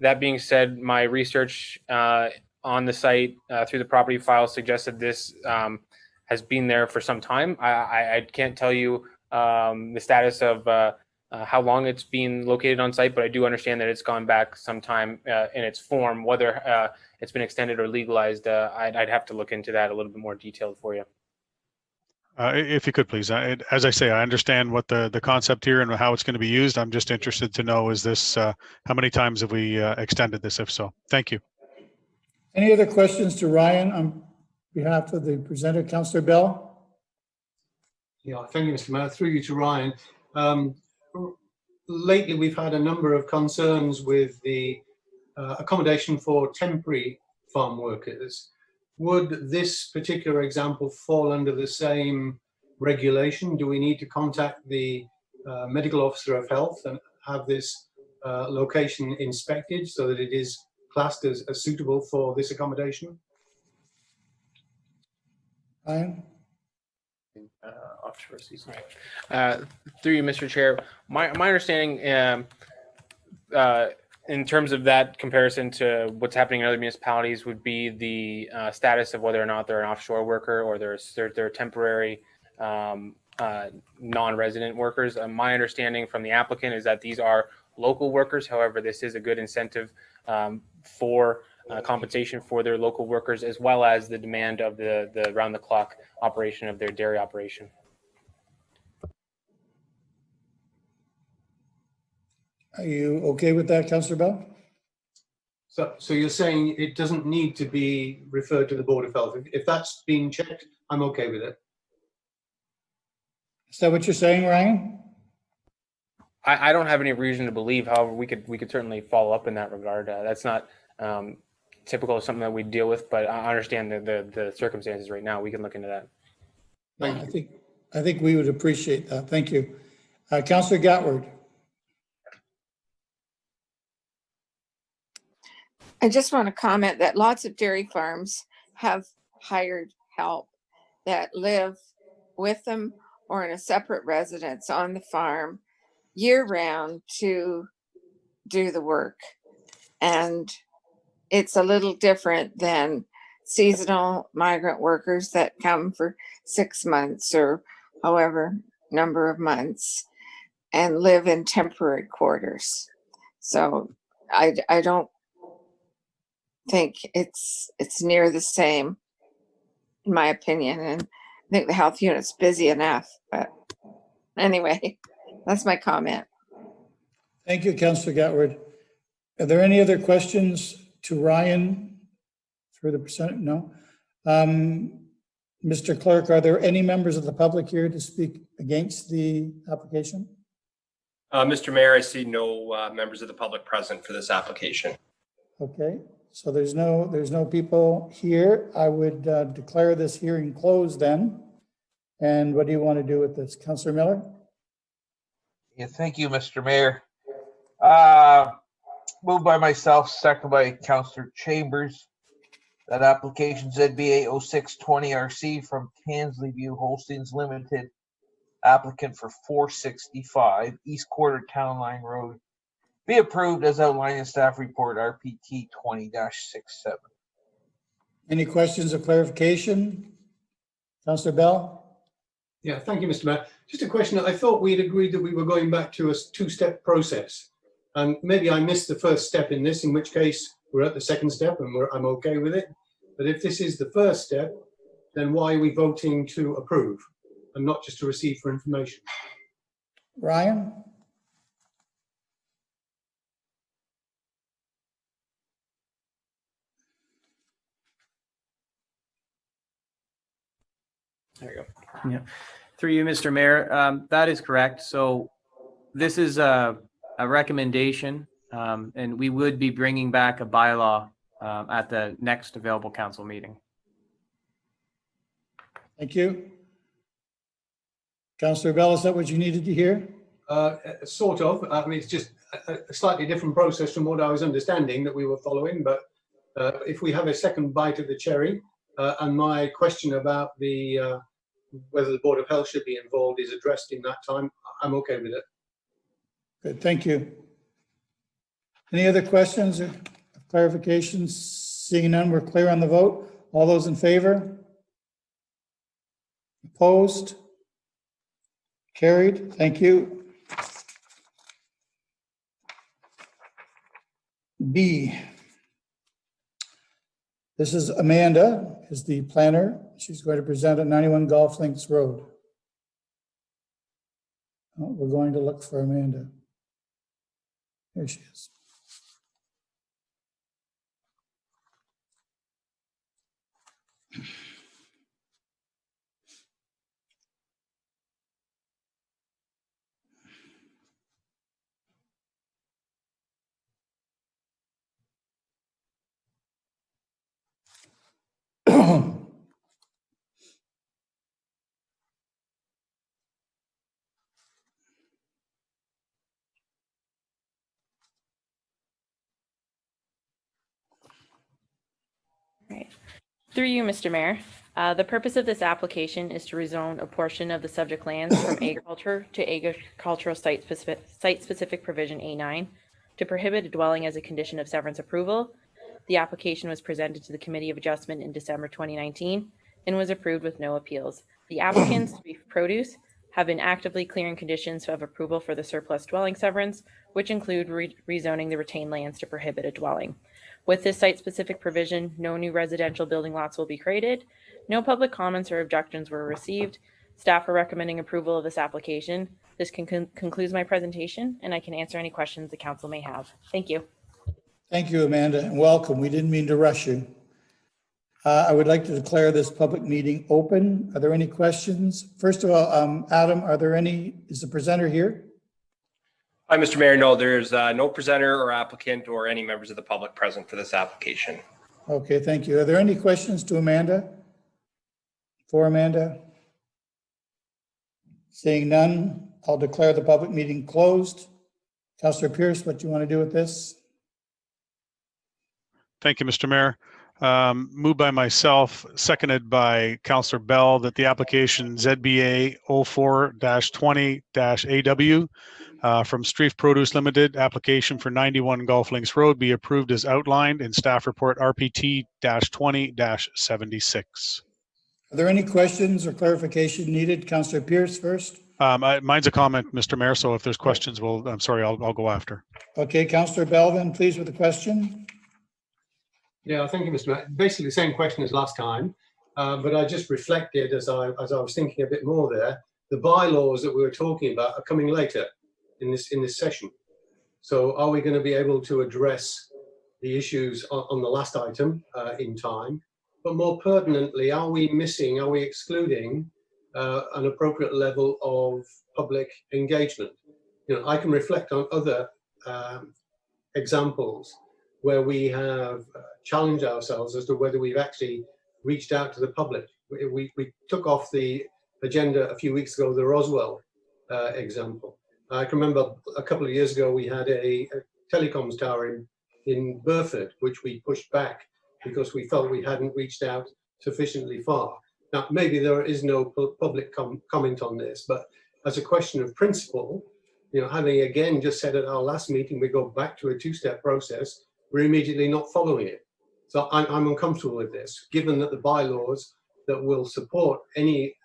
that being said, my research on the site through the property file suggested this has been there for some time. I can't tell you the status of how long it's been located on site, but I do understand that it's gone back some time in its form. Whether it's been extended or legalized, I'd have to look into that a little bit more detailed for you.
If you could, please. As I say, I understand what the concept here and how it's going to be used. I'm just interested to know, is this, how many times have we extended this, if so? Thank you.
Any other questions to Ryan on behalf of the presenter, Councillor Bell?
Yeah, thank you, Mr. Mayor. Through you to Ryan. Lately, we've had a number of concerns with the accommodation for temporary farm workers. Would this particular example fall under the same regulation? Do we need to contact the medical officer of health and have this location inspected so that it is classed as suitable for this accommodation?
Ryan?
Offshore season. Through you, Mr. Chair. My understanding in terms of that comparison to what's happening in other municipalities would be the status of whether or not they're an offshore worker or they're temporary non-resident workers. My understanding from the applicant is that these are local workers. However, this is a good incentive for compensation for their local workers, as well as the demand of the round-the-clock operation of their dairy operation.
Are you okay with that, Councillor Bell?
So you're saying it doesn't need to be referred to the Board of Health. If that's been checked, I'm okay with it.
Is that what you're saying, Ryan?
I don't have any reason to believe. However, we could certainly follow up in that regard. That's not typical of something that we deal with, but I understand the circumstances right now. We can look into that.
I think we would appreciate that. Thank you. Councillor Gatward.
I just want to comment that lots of dairy farms have hired help that live with them or in a separate residence on the farm year round to do the work. And it's a little different than seasonal migrant workers that come for 6 months or however number of months and live in temporary quarters. So I don't think it's near the same, in my opinion, and I think the health unit's busy enough. But anyway, that's my comment.
Thank you, Councillor Gatward. Are there any other questions to Ryan through the presenter? No. Mr. Clerk, are there any members of the public here to speak against the application?
Mr. Mayor, I see no members of the public present for this application.
Okay, so there's no people here. I would declare this hearing closed then. And what do you want to do with this? Councillor Miller?
Yeah, thank you, Mr. Mayor. Moved by myself, second by Councillor Chambers. That application ZBA 0620RC from Tansley View Holsteins Limited, applicant for 465 East Quarter Town Line Road, be approved as outlined in staff report RPT 20-67.
Any questions or clarification? Councillor Bell?
Yeah, thank you, Mr. Mayor. Just a question. I thought we'd agreed that we were going back to a two-step process. And maybe I missed the first step in this, in which case we're at the second step and I'm okay with it. But if this is the first step, then why are we voting to approve and not just to receive for information?
Ryan?
There you go. Yeah. Through you, Mr. Mayor, that is correct. So this is a recommendation, and we would be bringing back a bylaw at the next available council meeting.
Thank you. Councillor Bell, is that what you needed to hear?
Sort of. I mean, it's just a slightly different process from what I was understanding that we were following. But if we have a second bite of the cherry, and my question about the whether the Board of Health should be involved is addressed in that time, I'm okay with it.
Good, thank you. Any other questions or clarifications? Seeing none, we're clear on the vote. All those in favor? Opposed? Carried. Thank you. B. This is Amanda, is the planner. She's going to present at 91 Golf Links Road. Oh, we're going to look for Amanda. Here she is.
Right. Through you, Mr. Mayor, the purpose of this application is to rezone a portion of the subject lands from agriculture to agricultural site-specific provision A9 to prohibit a dwelling as a condition of severance approval. The application was presented to the Committee of Adjustment in December 2019 and was approved with no appeals. The applicants, Beef Produce, have been actively clearing conditions of approval for the surplus dwelling severance, which include rezoning the retained lands to prohibit a dwelling. With this site-specific provision, no new residential building lots will be created. No public comments or objections were received. Staff are recommending approval of this application. This concludes my presentation, and I can answer any questions the council may have. Thank you.
Thank you, Amanda, and welcome. We didn't mean to rush you. I would like to declare this public meeting open. Are there any questions? First of all, Adam, is the presenter here?
Hi, Mr. Mayor. No, there's no presenter or applicant or any members of the public present for this application.
Okay, thank you. Are there any questions to Amanda? For Amanda? Seeing none, I'll declare the public meeting closed. Councillor Pierce, what do you want to do with this?
Thank you, Mr. Mayor. Moved by myself, seconded by Councillor Bell, that the application ZBA 04-20-AW from Streef Produce Limited, application for 91 Golf Links Road, be approved as outlined in staff report RPT-20-76.
Are there any questions or clarification needed? Councillor Pierce first.
Mine's a comment, Mr. Mayor, so if there's questions, I'm sorry, I'll go after.
Okay, Councillor Bell, then please with the question.
Yeah, thank you, Mr. Mayor. Basically the same question as last time, but I just reflected as I was thinking a bit more there. The bylaws that we were talking about are coming later in this session. So are we going to be able to address the issues on the last item in time? But more pertinently, are we excluding an appropriate level of public engagement? You know, I can reflect on other examples where we have challenged ourselves as to whether we've actually reached out to the public. We took off the agenda a few weeks ago the Roswell example. I can remember a couple of years ago we had a telecoms tower in Burford, which we pushed back because we felt we hadn't reached out sufficiently far. Now, maybe there is no public comment on this, but as a question of principle, you know, having again just said at our last meeting, we go back to a two-step process, we're immediately not following it. So I'm uncomfortable with this, given that the bylaws that will support any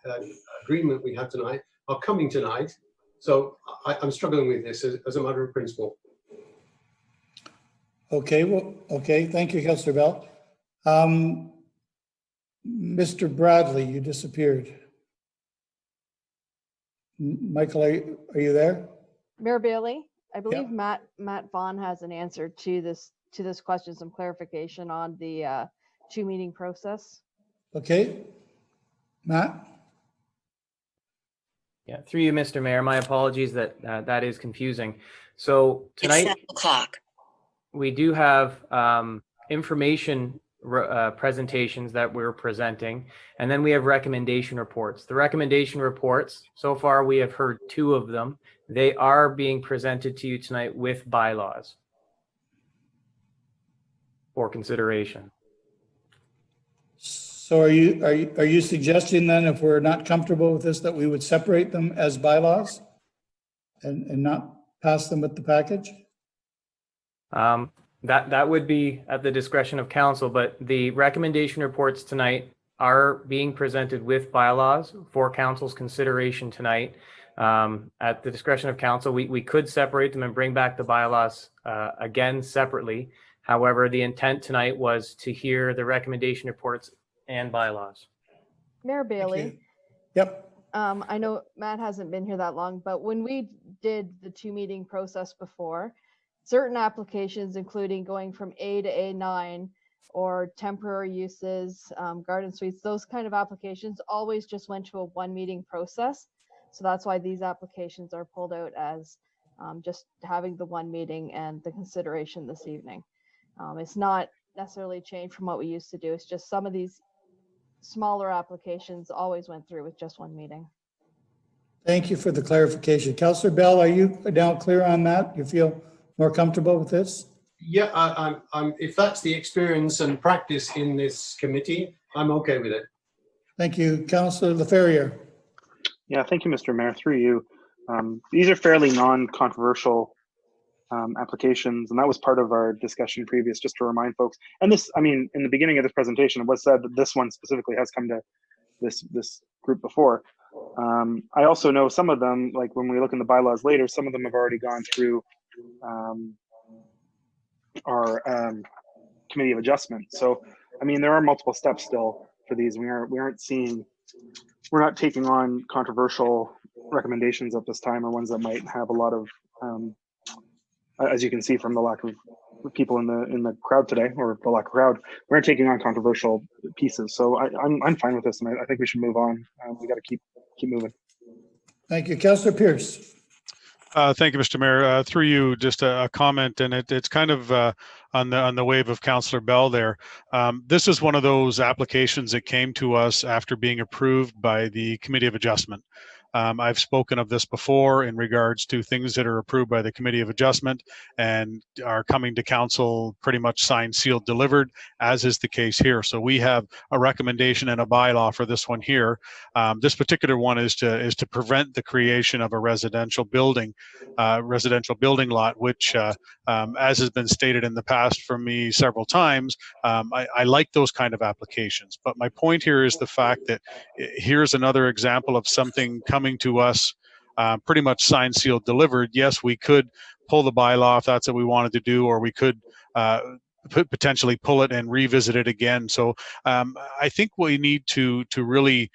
agreement we have tonight are coming tonight. So I'm struggling with this as a matter of principle.
Okay, well, okay, thank you, Councillor Bell. Mr. Bradley, you disappeared. Michael, are you there?
Mayor Bailey, I believe Matt Vaughn has an answer to this question, some clarification on the two meeting process.
Okay, Matt.
Yeah, through you, Mr. Mayor. My apologies that that is confusing. So tonight we do have information presentations that we're presenting, and then we have recommendation reports. The recommendation reports, so far we have heard 2 of them. They are being presented to you tonight with bylaws for consideration.
So are you suggesting then, if we're not comfortable with this, that we would separate them as bylaws and not pass them with the package?
That would be at the discretion of council, but the recommendation reports tonight are being presented with bylaws for council's consideration tonight. At the discretion of council, we could separate them and bring back the bylaws again separately. However, the intent tonight was to hear the recommendation reports and bylaws.
Mayor Bailey.
Yep.
I know Matt hasn't been here that long, but when we did the 2-meeting process before, certain applications, including going from A to A9 or temporary uses, garden suites, those kind of applications always just went to a 1-meeting process. So that's why these applications are pulled out as just having the 1 meeting and the consideration this evening. It's not necessarily changed from what we used to do. It's just some of these smaller applications always went through with just 1 meeting.
Thank you for the clarification. Councillor Bell, are you now clear on that? You feel more comfortable with this?
Yeah, I'm. If that's the experience and practice in this committee, I'm okay with it.
Thank you. Councillor LaFerriere.
Yeah, thank you, Mr. Mayor. Through you. These are fairly non-controversial applications, and that was part of our discussion previous, just to remind folks. And this, I mean, in the beginning of this presentation, it was said that this one specifically has come to this group before. I also know some of them, like when we look in the bylaws later, some of them have already gone through our committee of adjustment. So, I mean, there are multiple steps still for these. We're not taking on controversial recommendations at this time, or ones that might have a lot of, as you can see from the lack of people in the crowd today, or the lack of crowd, we're taking on controversial pieces. So I'm fine with this, and I think we should move on. We got to keep moving.
Thank you. Councillor Pierce.
Thank you, Mr. Mayor. Through you, just a comment, and it's kind of on the wave of Councillor Bell there. This is one of those applications that came to us after being approved by the Committee of Adjustment. I've spoken of this before in regards to things that are approved by the Committee of Adjustment and are coming to council pretty much signed, sealed, delivered, as is the case here. So we have a recommendation and a bylaw for this one here. This particular one is to prevent the creation of a residential building lot, which, as has been stated in the past from me several times, I like those kind of applications. But my point here is the fact that here's another example of something coming to us pretty much signed, sealed, delivered. Yes, we could pull the bylaw if that's what we wanted to do, or we could potentially pull it and revisit it again. So I think we need to really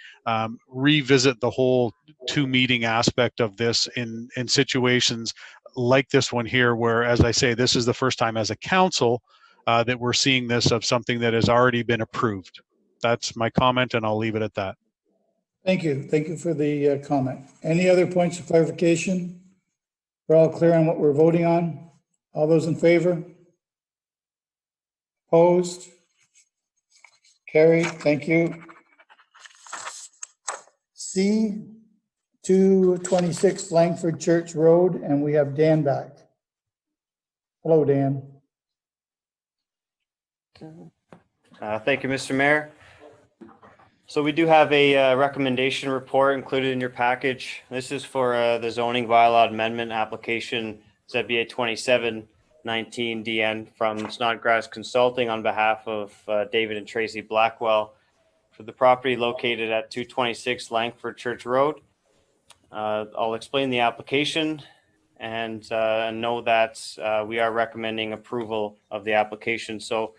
revisit the whole 2-meeting aspect of this in situations like this one here, where, as I say, this is the first time as a council that we're seeing this of something that has already been approved. That's my comment, and I'll leave it at that.
Thank you. Thank you for the comment. Any other points of clarification? We're all clear on what we're voting on? All those in favor? Opposed? Carried. Thank you. C, 226 Langford Church Road, and we have Dan back. Hello, Dan.
Thank you, Mr. Mayor. So we do have a recommendation report included in your package. This is for the zoning bylaw amendment application ZBA 2719 DN from Snodgrass Consulting on behalf of David and Tracy Blackwell for the property located at 226 Langford Church Road. I'll explain the application and know that we are recommending approval of the application. So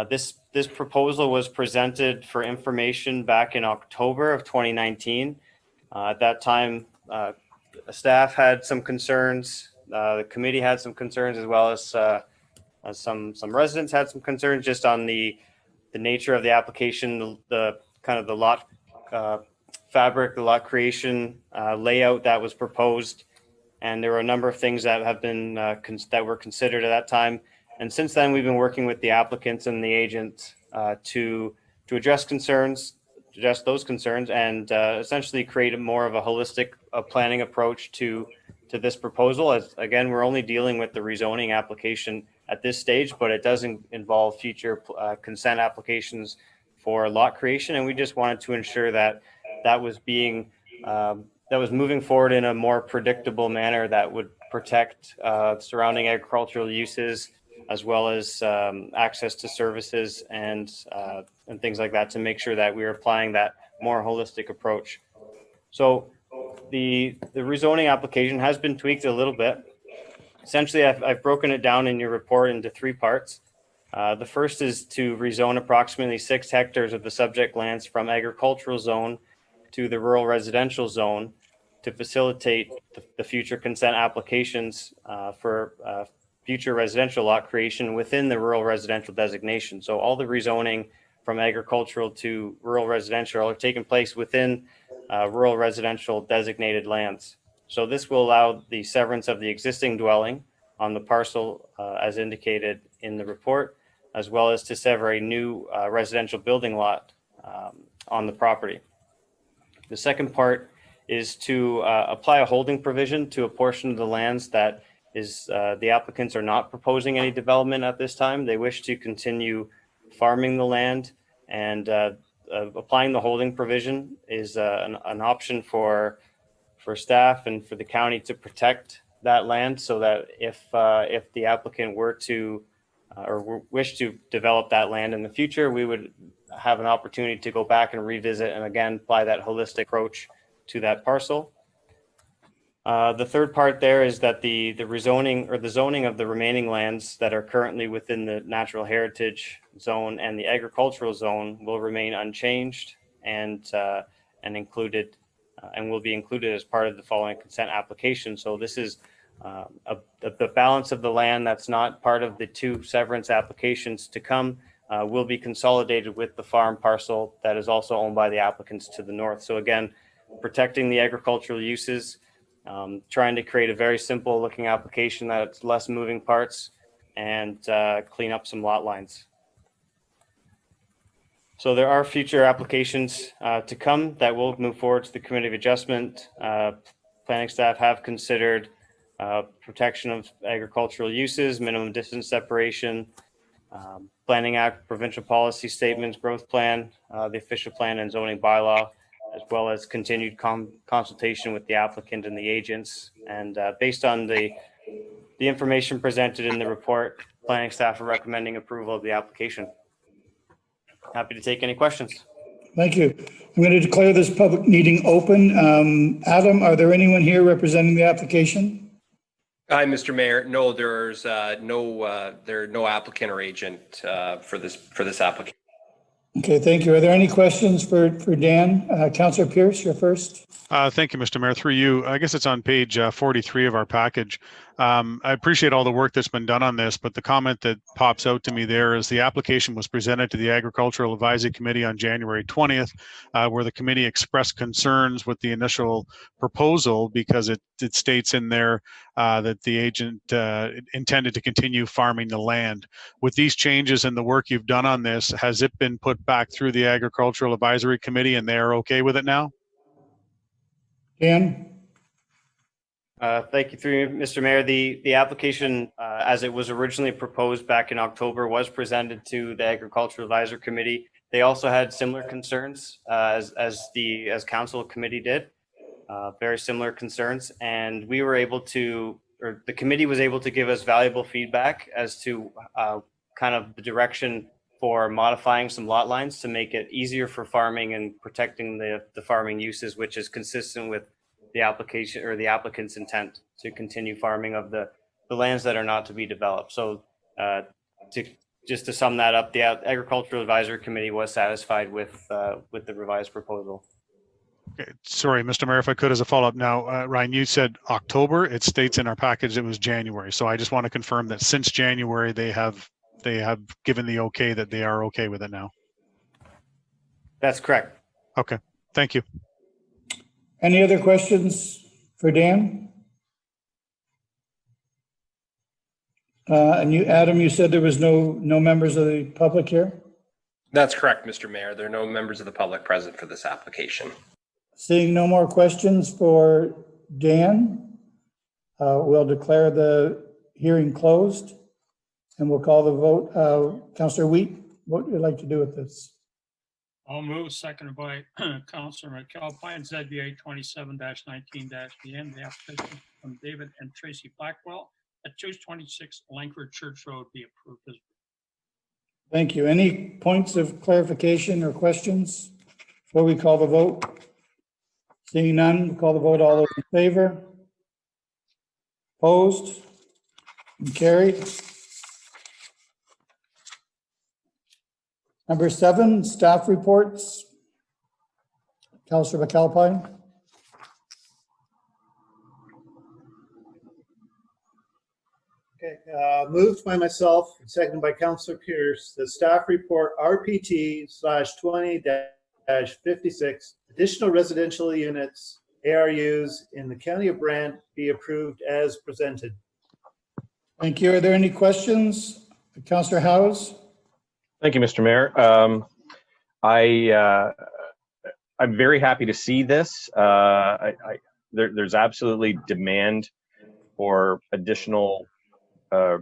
this proposal was presented for information back in October of 2019. At that time, staff had some concerns. The committee had some concerns, as well as some residents had some concerns just on the nature of the application, the kind of the lot fabric, the lot creation layout that was proposed, and there were a number of things that have been that were considered at that time. And since then, we've been working with the applicants and the agent to address those concerns, and essentially create more of a holistic planning approach to this proposal. As again, we're only dealing with the rezoning application at this stage, but it doesn't involve future consent applications for lot creation, and we just wanted to ensure that that was being that was moving forward in a more predictable manner that would protect surrounding agricultural uses, as well as access to services and things like that, to make sure that we are applying that more holistic approach. So the rezoning application has been tweaked a little bit. Essentially, I've broken it down in your report into 3 parts. The first is to rezone approximately 6 hectares of the subject lands from agricultural zone to the rural residential zone to facilitate the future consent applications for future residential lot creation within the rural residential designation. So all the rezoning from agricultural to rural residential are taking place within rural residential designated lands. So this will allow the severance of the existing dwelling on the parcel as indicated in the report, as well as to sever a new residential building lot on the property. The second part is to apply a holding provision to a portion of the lands that is the applicants are not proposing any development at this time. They wish to continue farming the land, and applying the holding provision is an option for staff and for the county to protect that land, so that if the applicant were to or wish to develop that land in the future, we would have an opportunity to go back and revisit and again apply that holistic approach to that parcel. The third part there is that the rezoning or the zoning of the remaining lands that are currently within the natural heritage zone and the agricultural zone will remain unchanged and included and will be included as part of the following consent application. So this is the balance of the land that's not part of the 2 severance applications to come will be consolidated with the farm parcel that is also owned by the applicants to the north. So again, protecting the agricultural uses, trying to create a very simple looking application that's less moving parts, and clean up some lot lines. So there are future applications to come that will move forward to the Committee of Adjustment. Planning staff have considered protection of agricultural uses, minimum distance separation, Planning Act, provincial policy statements, growth plan, the official plan and zoning bylaw, as well as continued consultation with the applicant and the agents. And based on the information presented in the report, planning staff are recommending approval of the application. Happy to take any questions.
Thank you. I'm going to declare this public meeting open. Adam, are there anyone here representing the application?
Hi, Mr. Mayor. No, there's no applicant or agent for this application.
Okay, thank you. Are there any questions for Dan? Councillor Pierce, you're first.
Thank you, Mr. Mayor. Through you, I guess it's on page 43 of our package. I appreciate all the work that's been done on this, but the comment that pops out to me there is the application was presented to the Agricultural Advisory Committee on January 20th, where the committee expressed concerns with the initial proposal because it states in there that the agent intended to continue farming the land. With these changes and the work you've done on this, has it been put back through the Agricultural Advisory Committee and they're okay with it now?
Dan?
Thank you, through you, Mr. Mayor. The application, as it was originally proposed back in October, was presented to the Agricultural Advisory Committee. They also had similar concerns as Council Committee did, very similar concerns, and we were able to, or the committee was able to give us valuable feedback as to kind of the direction for modifying some lot lines to make it easier for farming and protecting the farming uses, which is consistent with the application or the applicant's intent to continue farming of the lands that are not to be developed. So just to sum that up, the Agricultural Advisory Committee was satisfied with the revised proposal.
Okay. Sorry, Mr. Mayor, if I could, as a follow-up now, Ryan, you said October. It states in our package it was January. So I just want to confirm that since January, they have given the okay that they are okay with it now.
That's correct.
Okay, thank you.
Any other questions for Dan? And you, Adam, you said there was no members of the public here?
That's correct, Mr. Mayor. There are no members of the public present for this application.
Seeing no more questions for Dan, we'll declare the hearing closed and we'll call the vote. Councillor Wheat, what would you like to do with this?
I'll move, seconded by Councillor McAlpine, ZBA 27-19-BN, the application from David and Tracy Blackwell at 226 Langford Church Road be approved.
Thank you. Any points of clarification or questions before we call the vote? Seeing none, we'll call the vote. All those in favor? Opposed? And carried. Number 7, staff reports. Councillor McAlpine.
Okay, moved by myself, seconded by Councillor Pierce, the staff report RPT/20-56, additional residential units, ARUs in the County of Brant be approved as presented.
Thank you. Are there any questions? Councillor Howes?
Thank you, Mr. Mayor. I'm very happy to see this. There's absolutely demand for additional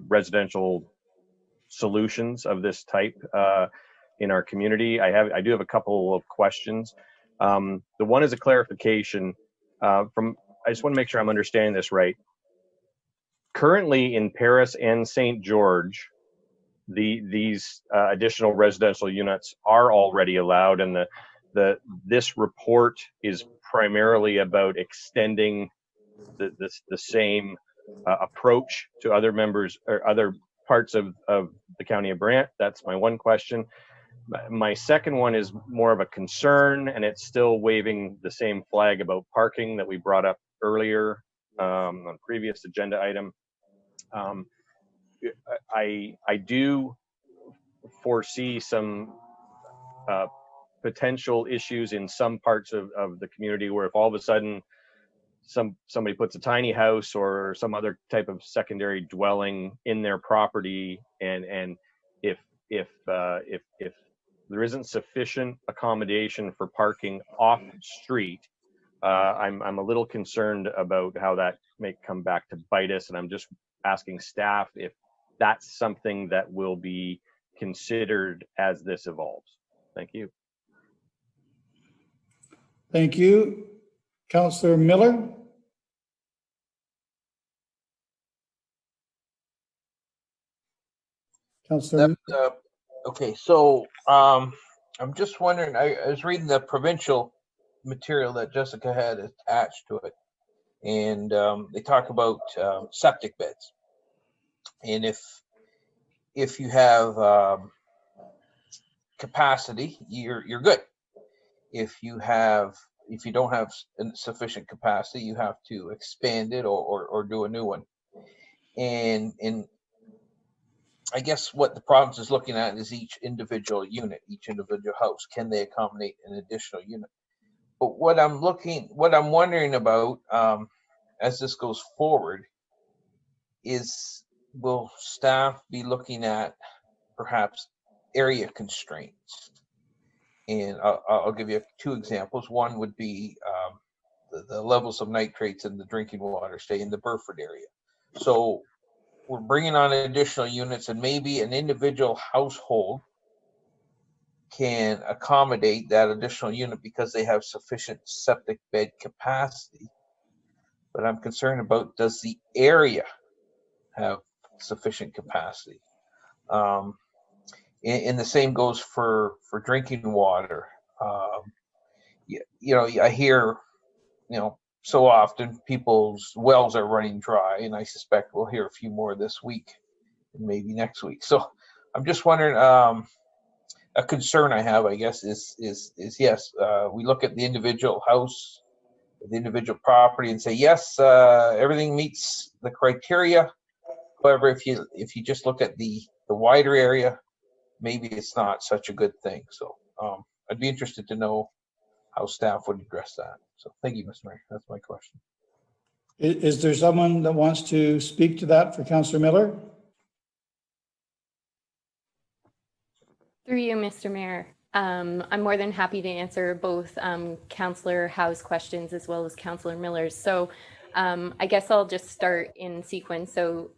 residential solutions of this type in our community. I do have a couple of questions. The one is a clarification I just want to make sure I'm understanding this right. Currently in Paris and St. George, these additional residential units are already allowed, and this report is primarily about extending the same approach to other members or other parts of the County of Brant. That's my one question. My second one is more of a concern, and it's still waving the same flag about parking that we brought up earlier on previous agenda item. I do foresee some potential issues in some parts of the community where if all of a sudden somebody puts a tiny house or some other type of secondary dwelling in their property, and if there isn't sufficient accommodation for parking off street, I'm a little concerned about how that may come back to bite us, and I'm just asking staff if that's something that will be considered as this evolves. Thank you.
Thank you. Councillor Miller? Councillor.
Okay, so I'm just wondering, I was reading the provincial material that Jessica had attached to it, and they talk about septic beds. And if you have capacity, you're good. If you don't have sufficient capacity, you have to expand it or do a new one. And I guess what the province is looking at is each individual unit, each individual house. Can they accommodate an additional unit? But what I'm wondering about as this goes forward is, will staff be looking at perhaps area constraints? And I'll give you 2 examples. One would be the levels of nitrates in the drinking water stay in the Burford area. So we're bringing on additional units, and maybe an individual household can accommodate that additional unit because they have sufficient septic bed capacity. But I'm concerned about, does the area have sufficient capacity? And the same goes for drinking water. I hear, so often people's wells are running dry, and I suspect we'll hear a few more this week and maybe next week. So I'm just wondering, a concern I have, I guess, is yes, we look at the individual house, the individual property, and say, yes, everything meets the criteria. However, if you just look at the wider area, maybe it's not such a good thing. So I'd be interested to know how staff would address that. So thank you, Mr. Mayor. That's my question.
Is there someone that wants to speak to that for Councillor Miller?
Through you, Mr. Mayor. I'm more than happy to answer both Councillor Howe's questions as well as Councillor Miller's. So I guess I'll just start in sequence. So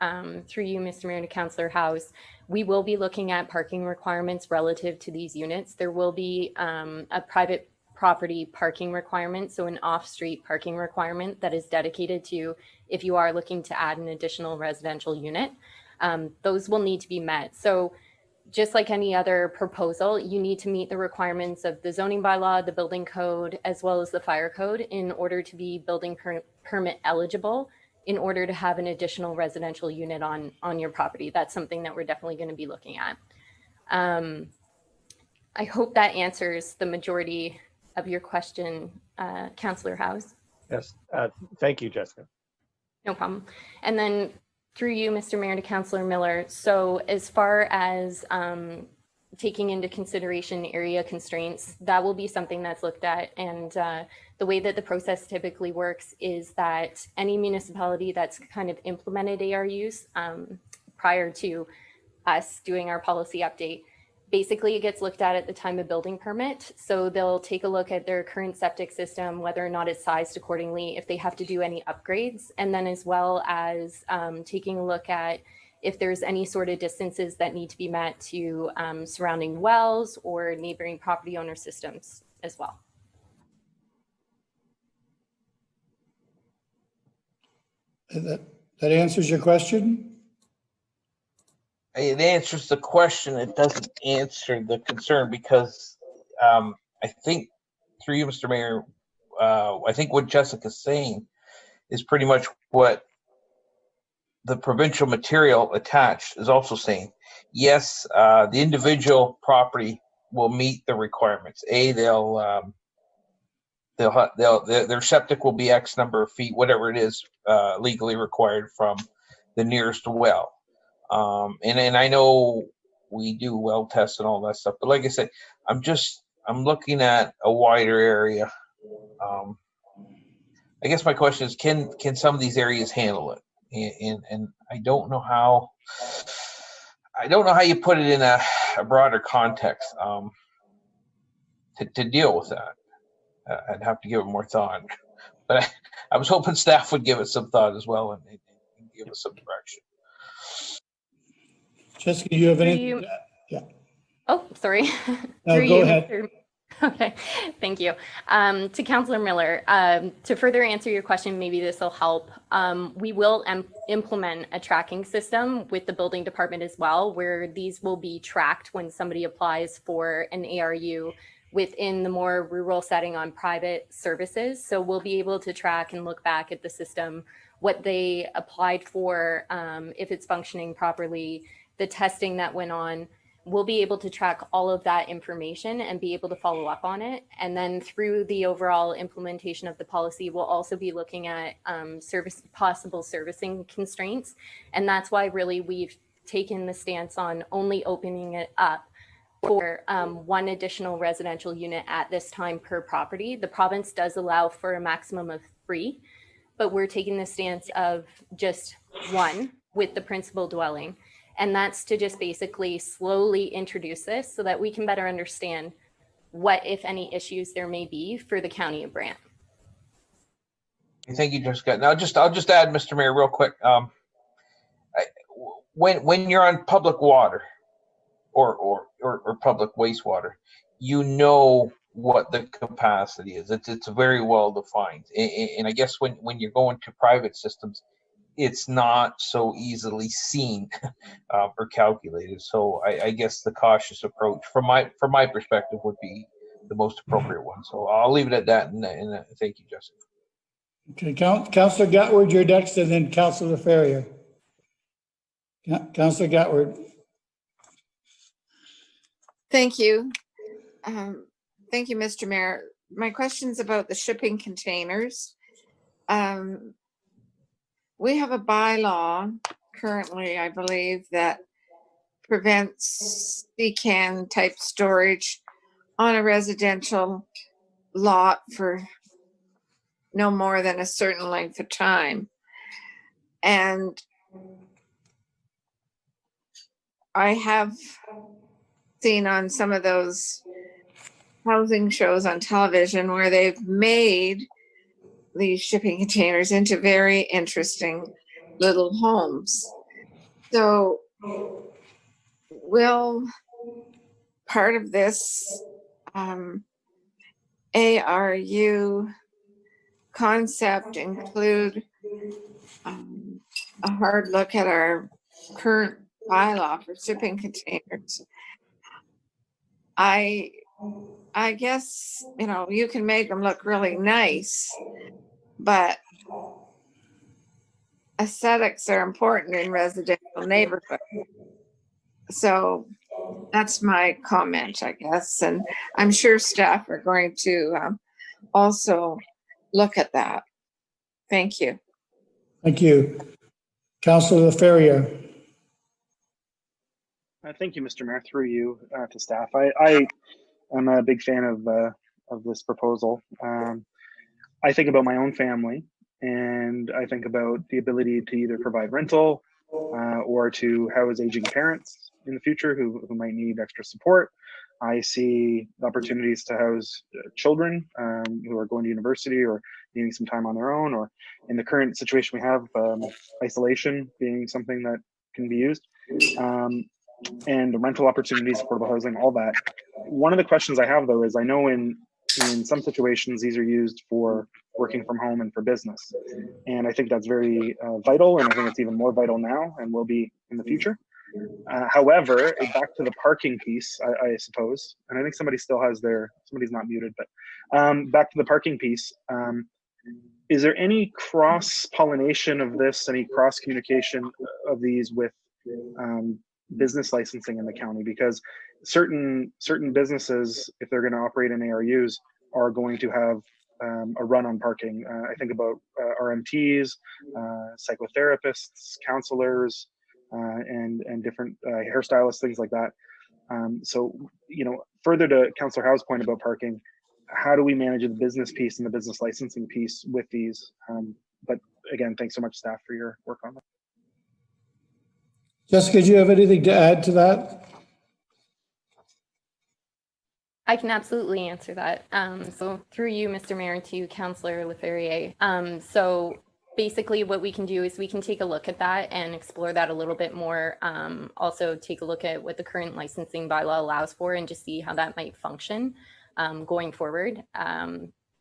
through you, Mr. Mayor, to Councillor Howe's, we will be looking at parking requirements relative to these units. There will be a private property parking requirement, so an off-street parking requirement that is dedicated to if you are looking to add an additional residential unit. Those will need to be met. So just like any other proposal, you need to meet the requirements of the zoning bylaw, the building code, as well as the fire code in order to be building permit eligible, in order to have an additional residential unit on your property. That's something that we're definitely going to be looking at. I hope that answers the majority of your question, Councillor Howes.
Yes, thank you, Jessica.
No problem. And then through you, Mr. Mayor, to Councillor Miller. So as far as taking into consideration area constraints, that will be something that's looked at. And the way that the process typically works is that any municipality that's kind of implemented ARUs prior to us doing our policy update, basically it gets looked at the time of building permit. So they'll take a look at their current septic system, whether or not it's sized accordingly, if they have to do any upgrades, and then as well as taking a look at if there's any sort of distances that need to be met to surrounding wells or neighboring property owner systems as well.
That answers your question?
It answers the question. It doesn't answer the concern because I think through you, Mr. Mayor, I think what Jessica's saying is pretty much what the provincial material attached is also saying. Yes, the individual property will meet the requirements. Their septic will be X number of feet, whatever it is legally required from the nearest well. And I know we do well tests and all that stuff, but like I said, I'm looking at a wider area. I guess my question is, can some of these areas handle it? And I don't know how you put it in a broader context to deal with that. I'd have to give it more thought, but I was hoping staff would give it some thought as well and give us some direction.
Jessica, do you have any? Yeah.
Oh, sorry.
No, go ahead.
Okay, thank you. To Councillor Miller, to further answer your question, maybe this will help. We will implement a tracking system with the building department as well, where these will be tracked when somebody applies for an ARU within the more rural setting on private services. So we'll be able to track and look back at the system, what they applied for, if it's functioning properly, the testing that went on. We'll be able to track all of that information and be able to follow up on it. And then through the overall implementation of the policy, we'll also be looking at possible servicing constraints. And that's why really we've taken the stance on only opening it up for one additional residential unit at this time per property. The province does allow for a maximum of 3, but we're taking the stance of just 1 with the principal dwelling. And that's to just basically slowly introduce this so that we can better understand what, if any, issues there may be for the County of Brant.
Thank you, Jessica. Now, I'll just add, Mr. Mayor, real quick. When you're on public water or public wastewater, you know what the capacity is. It's very well defined. And I guess when you're going to private systems, it's not so easily seen or calculated. So I guess the cautious approach from my perspective would be the most appropriate one. So I'll leave it at that. And thank you, Jessica.
Okay, Councillor Gatward, you're next, and then Councillor Ferrier. Councillor Gatward.
Thank you. Thank you, Mr. Mayor. My question's about the shipping containers. We have a bylaw currently, I believe, that prevents decan type storage on a residential lot for no more than a certain length of time. And I have seen on some of those housing shows on television where they've made these shipping containers into very interesting little homes. So will part of this ARU concept include a hard look at our current bylaw for shipping containers? I guess, you know, you can make them look really nice, but aesthetics are important in residential neighborhoods. So that's my comment, I guess. And I'm sure staff are going to also look at that. Thank you.
Thank you. Councillor Ferrier.
Thank you, Mr. Mayor. Through you to staff. I am a big fan of this proposal. I think about my own family, and I think about the ability to either provide rental or to house aging parents in the future who might need extra support. I see opportunities to house children who are going to university or needing some time on their own, or in the current situation we have, isolation being something that can be used. And the rental opportunities, affordable housing, all that. One of the questions I have, though, is I know in some situations these are used for working from home and for business, and I think that's very vital, and I think it's even more vital now and will be in the future. However, back to the parking piece, I suppose, and I think somebody still has somebody's not muted, but back to the parking piece. Is there any cross-pollination of this, any cross-communication of these with business licensing in the county? Because certain businesses, if they're going to operate in ARUs, are going to have a run on parking. I think about RMTs, psychotherapists, counselors, and different hairstylists, things like that. So, you know, further to Councillor Howe's point about parking, how do we manage the business piece and the business licensing piece with these? But again, thanks so much, staff, for your work on that.
Jessica, do you have anything to add to that?
I can absolutely answer that. So through you, Mr. Mayor, to Councillor Leferrier. So basically what we can do is we can take a look at that and explore that a little bit more. Also take a look at what the current licensing bylaw allows for and just see how that might function going forward.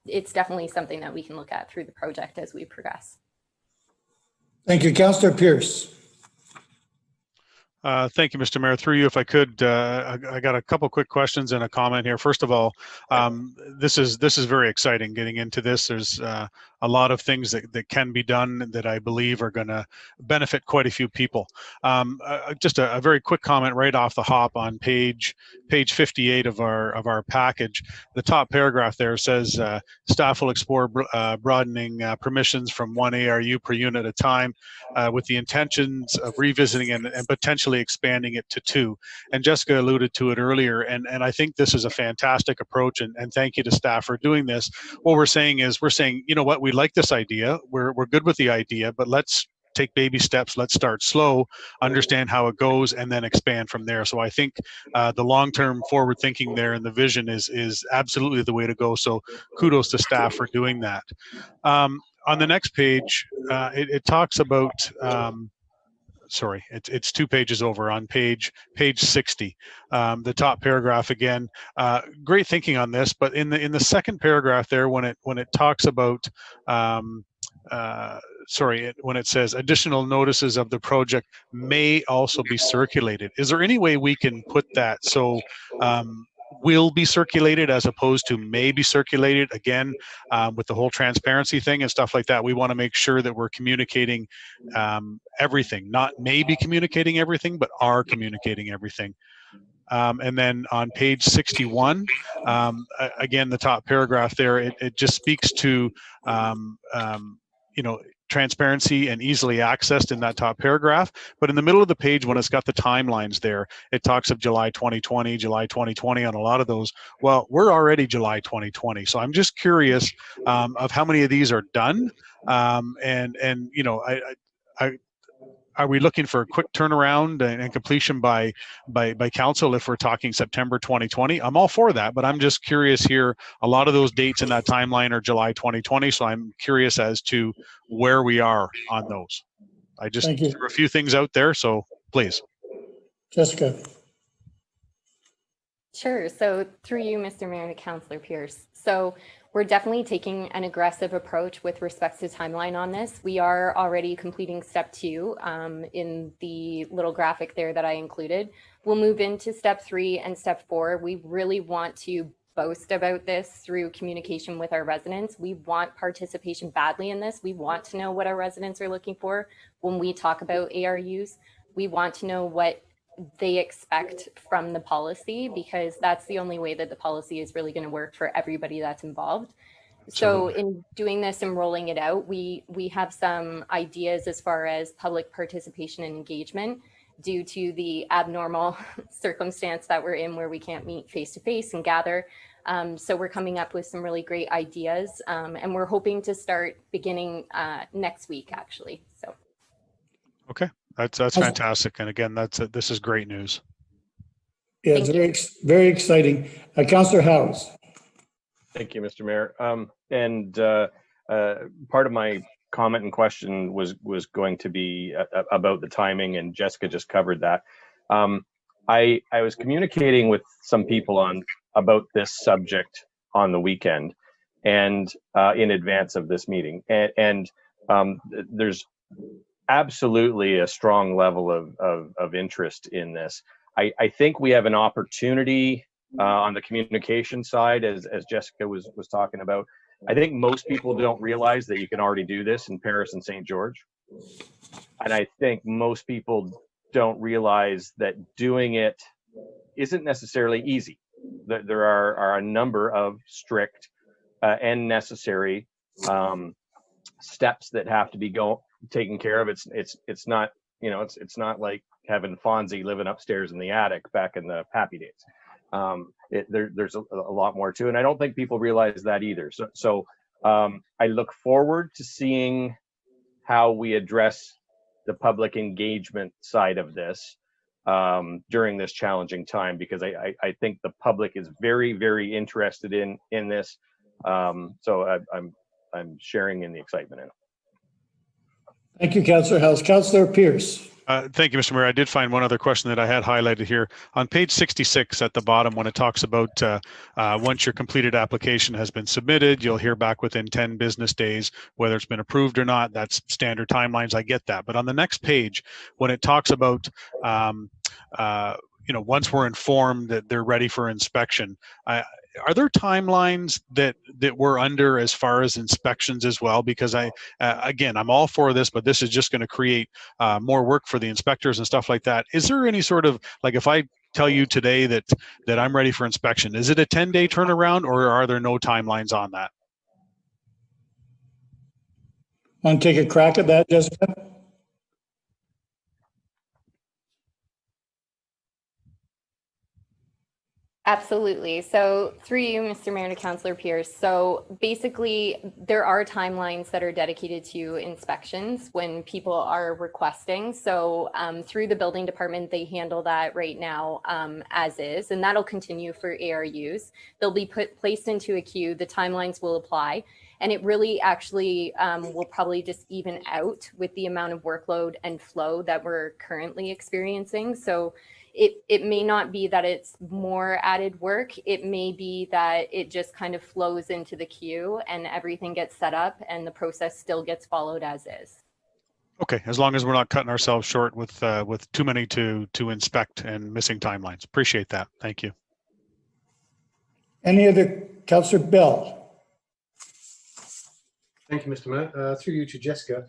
It's definitely something that we can look at through the project as we progress.
Thank you. Councillor Pierce.
Thank you, Mr. Mayor. Through you, if I could, I got a couple quick questions and a comment here. First of all, this is very exciting getting into this. There's a lot of things that can be done that I believe are going to benefit quite a few people. Just a very quick comment right off the hop on page 58 of our package. The top paragraph there says staff will explore broadening permissions from 1 ARU per unit at a time with the intentions of revisiting and potentially expanding it to 2. And Jessica alluded to it earlier, and I think this is a fantastic approach, and thank you to staff for doing this. What we're saying is, you know what, we like this idea, we're good with the idea, but let's take baby steps, let's start slow, understand how it goes, and then expand from there. So I think the long-term forward thinking there and the vision is absolutely the way to go. So kudos to staff for doing that. On the next page, it talks about sorry, it's 2 pages over on page 60. The top paragraph again, great thinking on this, but in the second paragraph there, when it talks about when it says additional notices of the project may also be circulated. Is there any way we can put that so will be circulated as opposed to may be circulated? Again, with the whole transparency thing and stuff like that, we want to make sure that we're communicating everything, not maybe communicating everything, but are communicating everything. And then on page 61, again, the top paragraph there, it just speaks to, you know, transparency and easily accessed in that top paragraph. But in the middle of the page, when it's got the timelines there, it talks of July 2020, July 2020 on a lot of those. Well, we're already July 2020. So I'm just curious of how many of these are done. And you know, are we looking for a quick turnaround and completion by council if we're talking September 2020? I'm all for that, but I'm just curious here. A lot of those dates in that timeline are July 2020, so I'm curious as to where we are on those. I just
Thank you.
threw a few things out there, so please.
Jessica.
Sure. So through you, Mr. Mayor, to Councillor Pierce. So we're definitely taking an aggressive approach with respect to timeline on this. We are already completing step 2 in the little graphic there that I included. We'll move into step 3 and step 4. We really want to boast about this through communication with our residents. We want participation badly in this. We want to know what our residents are looking for when we talk about ARUs. We want to know what they expect from the policy, because that's the only way that the policy is really going to work for everybody that's involved. So in doing this and rolling it out, we have some ideas as far as public participation and engagement due to the abnormal circumstance that we're in where we can't meet face to face and gather. So we're coming up with some really great ideas, and we're hoping to start beginning next week, actually. So.
Okay. That's fantastic. And again, this is great news.
Yeah, it's very, very exciting. Councillor Howes.
Thank you, Mr. Mayor. Part of my comment and question was going to be about the timing, and Jessica just covered that. I was communicating with some people about this subject on the weekend and in advance of this meeting, and there's absolutely a strong level of interest in this. I think we have an opportunity on the communication side, as Jessica was talking about. I think most people don't realize that you can already do this in Paris and St. George. And I think most people don't realize that doing it isn't necessarily easy. There are a number of strict and necessary steps that have to be taken care of. It's not, you know, it's not like having Fonzie living upstairs in the attic back in the happy days. There's a lot more to it, and I don't think people realize that either. So I look forward to seeing how we address the public engagement side of this during this challenging time, because I think the public is very, very interested in this. So I'm sharing in the excitement in it.
Thank you, Councillor Howes. Councillor Pierce.
Thank you, Mr. Mayor. I did find one other question that I had highlighted here. On page 66 at the bottom, when it talks about once your completed application has been submitted, you'll hear back within 10 business days whether it's been approved or not. That's standard timelines. I get that. But on the next page, when it talks about you know, once we're informed that they're ready for inspection, are there timelines that we're under as far as inspections as well? Because again, I'm all for this, but this is just going to create more work for the inspectors and stuff like that. Is there any sort of, like, if I tell you today that I'm ready for inspection, is it a 10-day turnaround, or are there no timelines on that?
Want to take a crack at that, Jessica?
Absolutely. So through you, Mr. Mayor, to Councillor Pierce. So basically, there are timelines that are dedicated to inspections when people are requesting. So through the building department, they handle that right now as is, and that'll continue for ARUs. They'll be placed into a queue. The timelines will apply. And it really actually will probably just even out with the amount of workload and flow that we're currently experiencing. So it may not be that it's more added work. It may be that it just kind of flows into the queue and everything gets set up and the process still gets followed as is.
Okay, as long as we're not cutting ourselves short with too many to inspect and missing timelines. Appreciate that. Thank you.
Any other, Councillor Bell?
Thank you, Mr. Mayor. Through you to Jessica.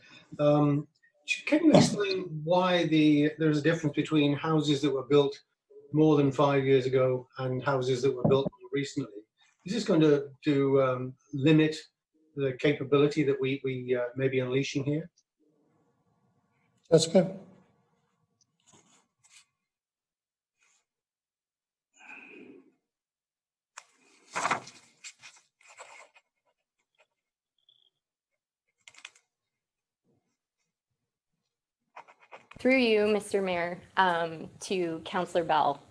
Can you explain why there's a difference between houses that were built more than 5 years ago and houses that were built more recently? Is this going to limit the capability that we may be unleashing here?
Jessica?
Through you, Mr. Mayor, to Councillor Bell.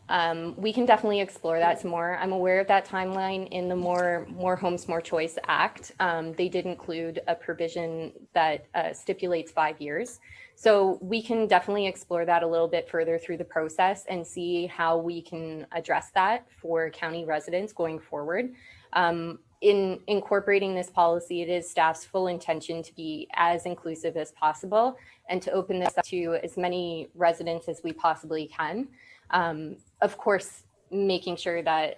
We can definitely explore that some more. I'm aware of that timeline in the More Homes, More Choice Act. They did include a provision that stipulates 5 years. So we can definitely explore that a little bit further through the process and see how we can address that for county residents going forward. In incorporating this policy, it is staff's full intention to be as inclusive as possible and to open this up to as many residents as we possibly can. Of course, making sure that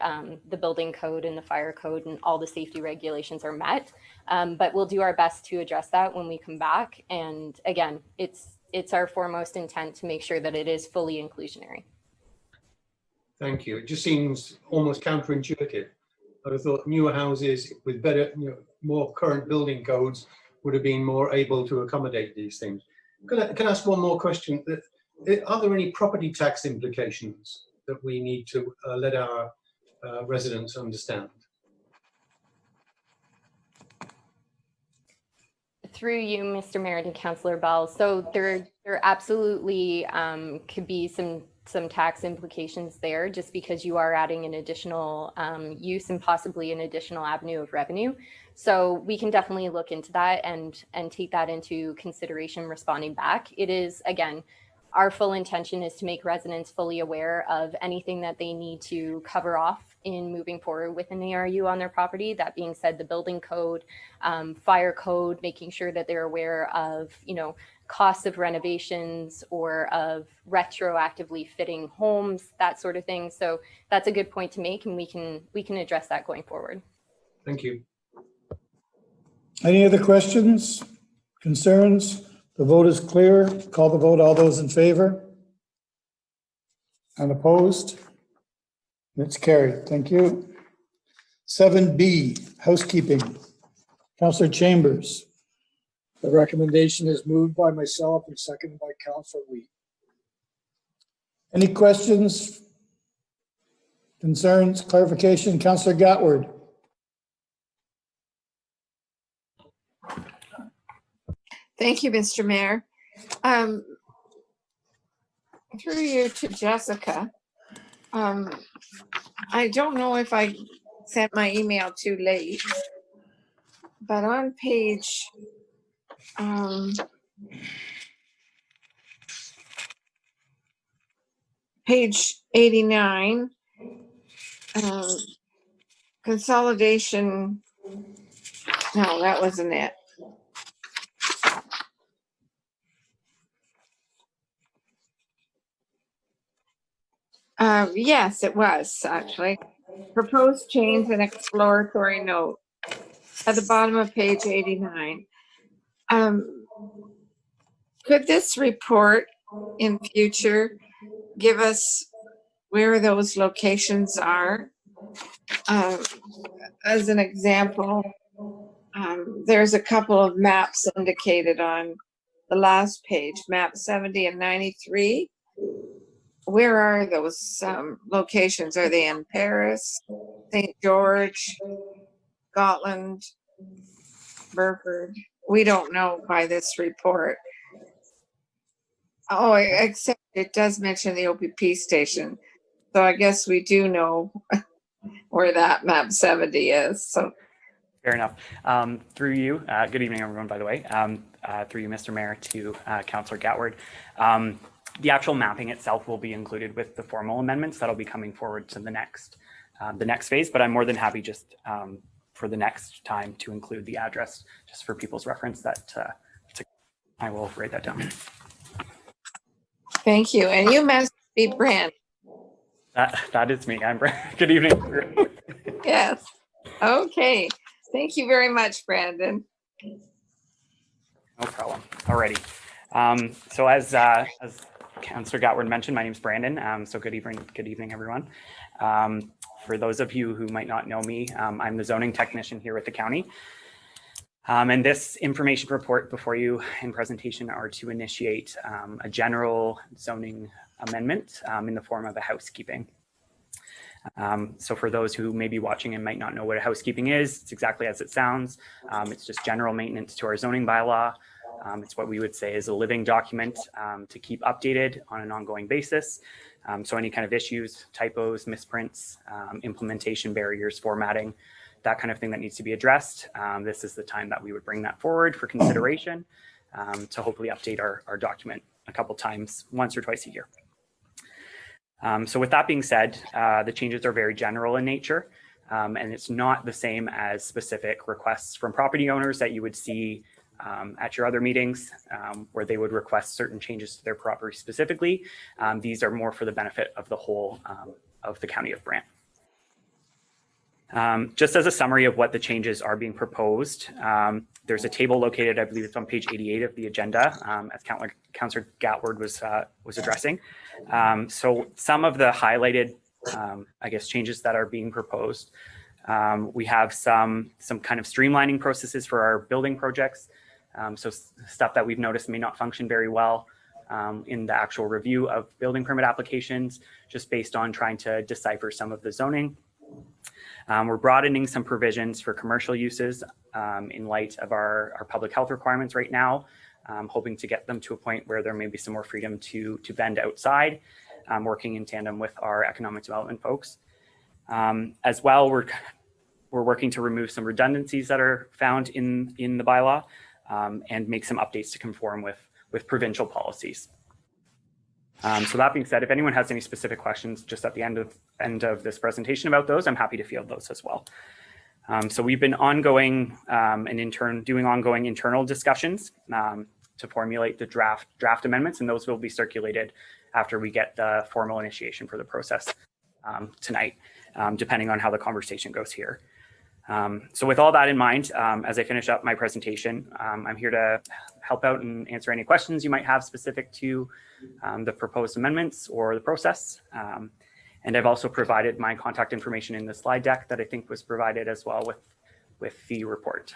the building code and the fire code and all the safety regulations are met. But we'll do our best to address that when we come back. And again, it's our foremost intent to make sure that it is fully inclusionary.
Thank you. It just seems almost counterintuitive. I would have thought newer houses with better, more current building codes would have been more able to accommodate these things. Can I ask one more question? Are there any property tax implications that we need to let our residents understand?
Through you, Mr. Mayor, and Councillor Bell. So there absolutely could be some tax implications there, just because you are adding an additional use and possibly an additional avenue of revenue. So we can definitely look into that and take that into consideration responding back. It is, again, our full intention is to make residents fully aware of anything that they need to cover off in moving forward with an ARU on their property. That being said, the building code, fire code, making sure that they're aware of, costs of renovations or of retroactively fitting homes, that sort of thing. So that's a good point to make, and we can address that going forward.
Thank you.
Any other questions, concerns? The vote is clear. Call the vote. All those in favor? And opposed? It's carried. Thank you. 7B, housekeeping. Councillor Chambers.
The recommendation is moved by myself and seconded by Councillor Wheat.
Any questions, concerns, clarification? Councillor Gatward.
Thank you, Mr. Mayor. Through you to Jessica. I don't know if I sent my email too late, but on page page 89, consolidation. No, that wasn't it. Yes, it was actually. Proposed change and exploratory note at the bottom of page 89. Could this report in future give us where those locations are? As an example, there's a couple of maps indicated on the last page, map 70 and 93. Where are those locations? Are they in Paris, St. George, Scotland, Burford? We don't know by this report. Oh, except it does mention the OPP station. So I guess we do know where that map 70 is. So
fair enough. Through you, good evening, everyone, by the way. Through you, Mr. Mayor, to Councillor Gatward. The actual mapping itself will be included with the formal amendments that'll be coming forward to the next phase, but I'm more than happy just for the next time to include the address just for people's reference. I will write that down.
thank you. And you must be Brant.
That is me. I'm Brant. Good evening.
Yes. Okay. Thank you very much, Brandon.
No problem. Alrighty. So as Councillor Gatward mentioned, my name is Brandon. So good evening, everyone. For those of you who might not know me, I'm the zoning technician here with the county. And this information report before you in presentation are to initiate a general zoning amendment in the form of a housekeeping. So for those who may be watching and might not know what a housekeeping is, it's exactly as it sounds. It's just general maintenance to our zoning bylaw. It's what we would say is a living document to keep updated on an ongoing basis. So any kind of issues, typos, misprints, implementation barriers, formatting, that kind of thing that needs to be addressed. This is the time that we would bring that forward for consideration to hopefully update our document a couple times, once or twice a year. So with that being said, the changes are very general in nature, and it's not the same as specific requests from property owners that you would see at your other meetings where they would request certain changes to their property specifically. These are more for the benefit of the whole of the County of Brant. Just as a summary of what the changes are being proposed, there's a table located, I believe it's on page 88 of the agenda, as Councillor Gatward was addressing. So some of the highlighted, I guess, changes that are being proposed. We have some kind of streamlining processes for our building projects. So stuff that we've noticed may not function very well in the actual review of building permit applications, just based on trying to decipher some of the zoning. We're broadening some provisions for commercial uses in light of our public health requirements right now, hoping to get them to a point where there may be some more freedom to vend outside, working in tandem with our economic development folks. As well, we're working to remove some redundancies that are found in the bylaw and make some updates to conform with provincial policies. So that being said, if anyone has any specific questions just at the end of this presentation about those, I'm happy to field those as well. So we've been doing ongoing internal discussions to formulate the draft amendments, and those will be circulated after we get the formal initiation for the process tonight, depending on how the conversation goes here. So with all that in mind, as I finish up my presentation, I'm here to help out and answer any questions you might have specific to the proposed amendments or the process. And I've also provided my contact information in the slide deck that I think was provided as well with the report.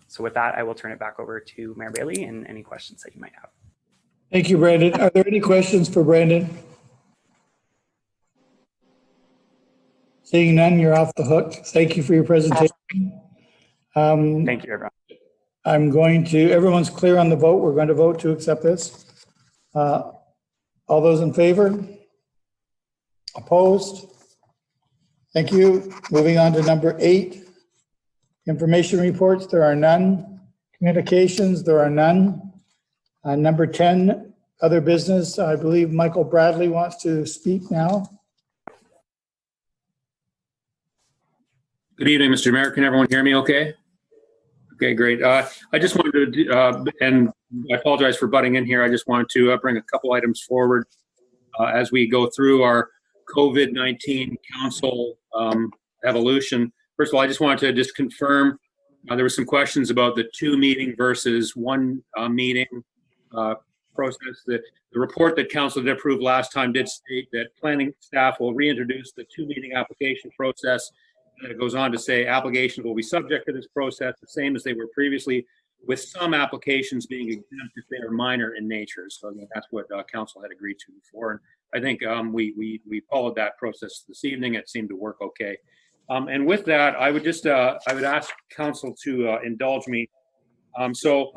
So with that, I will turn it back over to Mayor Bailey and any questions that you might have.
Thank you, Brandon. Are there any questions for Brandon? Seeing none, you're off the hook. Thank you for your presentation.
Thank you, everyone.
Everyone's clear on the vote. We're going to vote to accept this. All those in favor? Opposed? Thank you. Moving on to number 8. Information reports, there are none. Communications, there are none. Number 10, other business. I believe Michael Bradley wants to speak now.
Good evening, Mr. Mayor. Can everyone hear me okay? Okay, great. I just wanted to, and I apologize for butting in here. I just wanted to bring a couple items forward as we go through our COVID-19 council evolution. First of all, I just wanted to just confirm there were some questions about the 2 meeting versus 1 meeting process. The report that council did approve last time did state that planning staff will reintroduce the 2 meeting application process. And it goes on to say applications will be subject to this process, the same as they were previously, with some applications being exempt if they are minor in nature. So again, that's what council had agreed to before. And I think we followed that process this evening. It seemed to work okay. And with that, I would just I would ask council to indulge me. So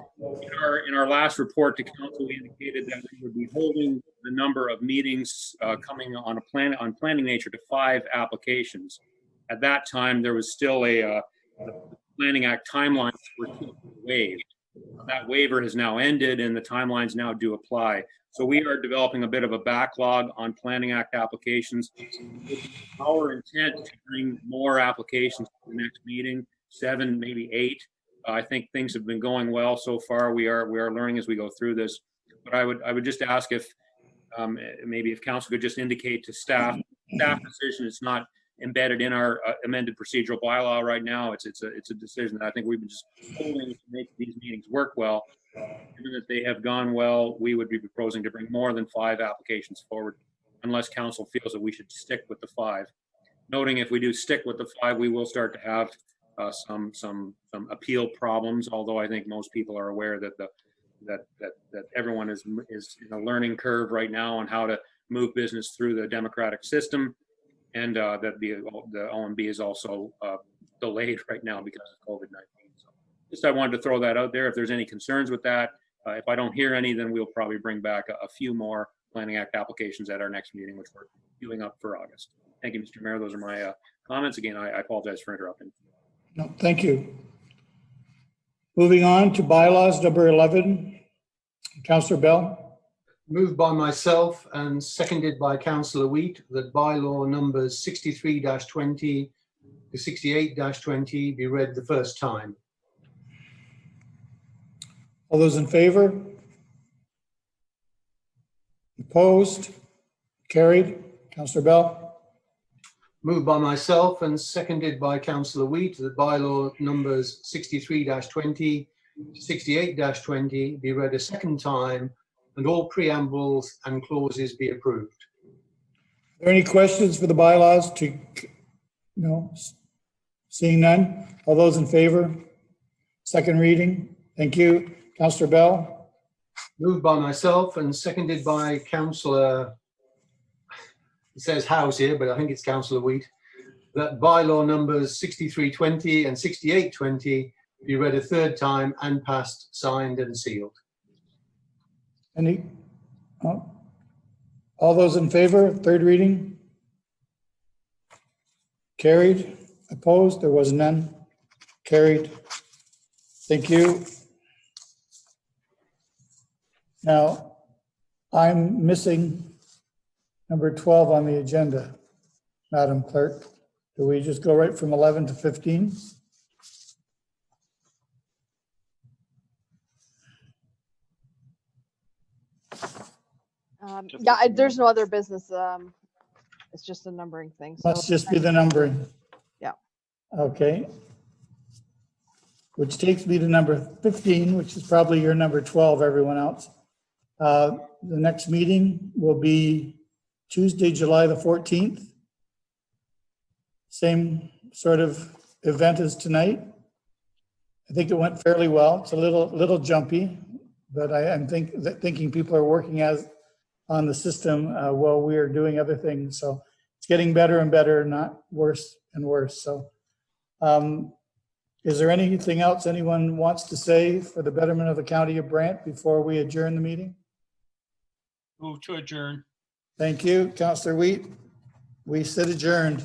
in our last report to council, we indicated that we would be holding the number of meetings coming on planning nature to 5 applications. At that time, there was still the Planning Act timelines were still waived. That waiver has now ended and the timelines now do apply. So we are developing a bit of a backlog on Planning Act applications. Our intent to bring more applications to the next meeting, 7, maybe 8. I think things have been going well so far. We are learning as we go through this. But I would just ask if maybe if council could just indicate to staff decision. It's not embedded in our amended procedural bylaw right now. It's a decision that I think we've been just holding to make these meetings work well. Given that they have gone well, we would be proposing to bring more than 5 applications forward, unless council feels that we should stick with the 5. Noting if we do stick with the 5, we will start to have some appeal problems, although I think most people are aware that that everyone is in a learning curve right now on how to move business through the democratic system, and that the OMB is also delayed right now because of COVID-19. So just I wanted to throw that out there. If there's any concerns with that, if I don't hear any, then we'll probably bring back a few more Planning Act applications at our next meeting, which we're queuing up for August. Thank you, Mr. Mayor. Those are my comments. Again, I apologize for interrupting.
No, thank you. Moving on to bylaws number 11. Councillor Bell.
Moved by myself and seconded by Councillor Wheat that bylaw numbers 63-20 to 68-20 be read the first time.
All those in favor? Opposed? Carried. Councillor Bell.
Moved by myself and seconded by Councillor Wheat that bylaw numbers 63-20 to 68-20 be read a second time and all preambles and clauses be approved.
Are there any questions for the bylaws? No. Seeing none. All those in favor? Second reading. Thank you. Councillor Bell.
Moved by myself and seconded by Councillor, it says House here, but I think it's Councillor Wheat, that bylaw numbers 63-20 and 68-20 be read a third time and passed, signed and sealed.
Any? All those in favor? Third reading. Carried. Opposed? There was none. Carried. Thank you. Now, I'm missing number 12 on the agenda, Madam Clerk. Do we just go right from 11 to 15?
Yeah, there's no other business. It's just a numbering thing. So
Must just be the numbering.
Yeah.
Okay. Which takes me to number 15, which is probably your number 12, everyone else. The next meeting will be Tuesday, July the 14th. Same sort of event as tonight. I think it went fairly well. It's a little jumpy, but I'm thinking people are working on the system while we are doing other things. So it's getting better and better, not worse and worse. So is there anything else anyone wants to say for the betterment of the County of Brant before we adjourn the meeting?
Move to adjourn.
Thank you, Councillor Wheat. We sit adjourned.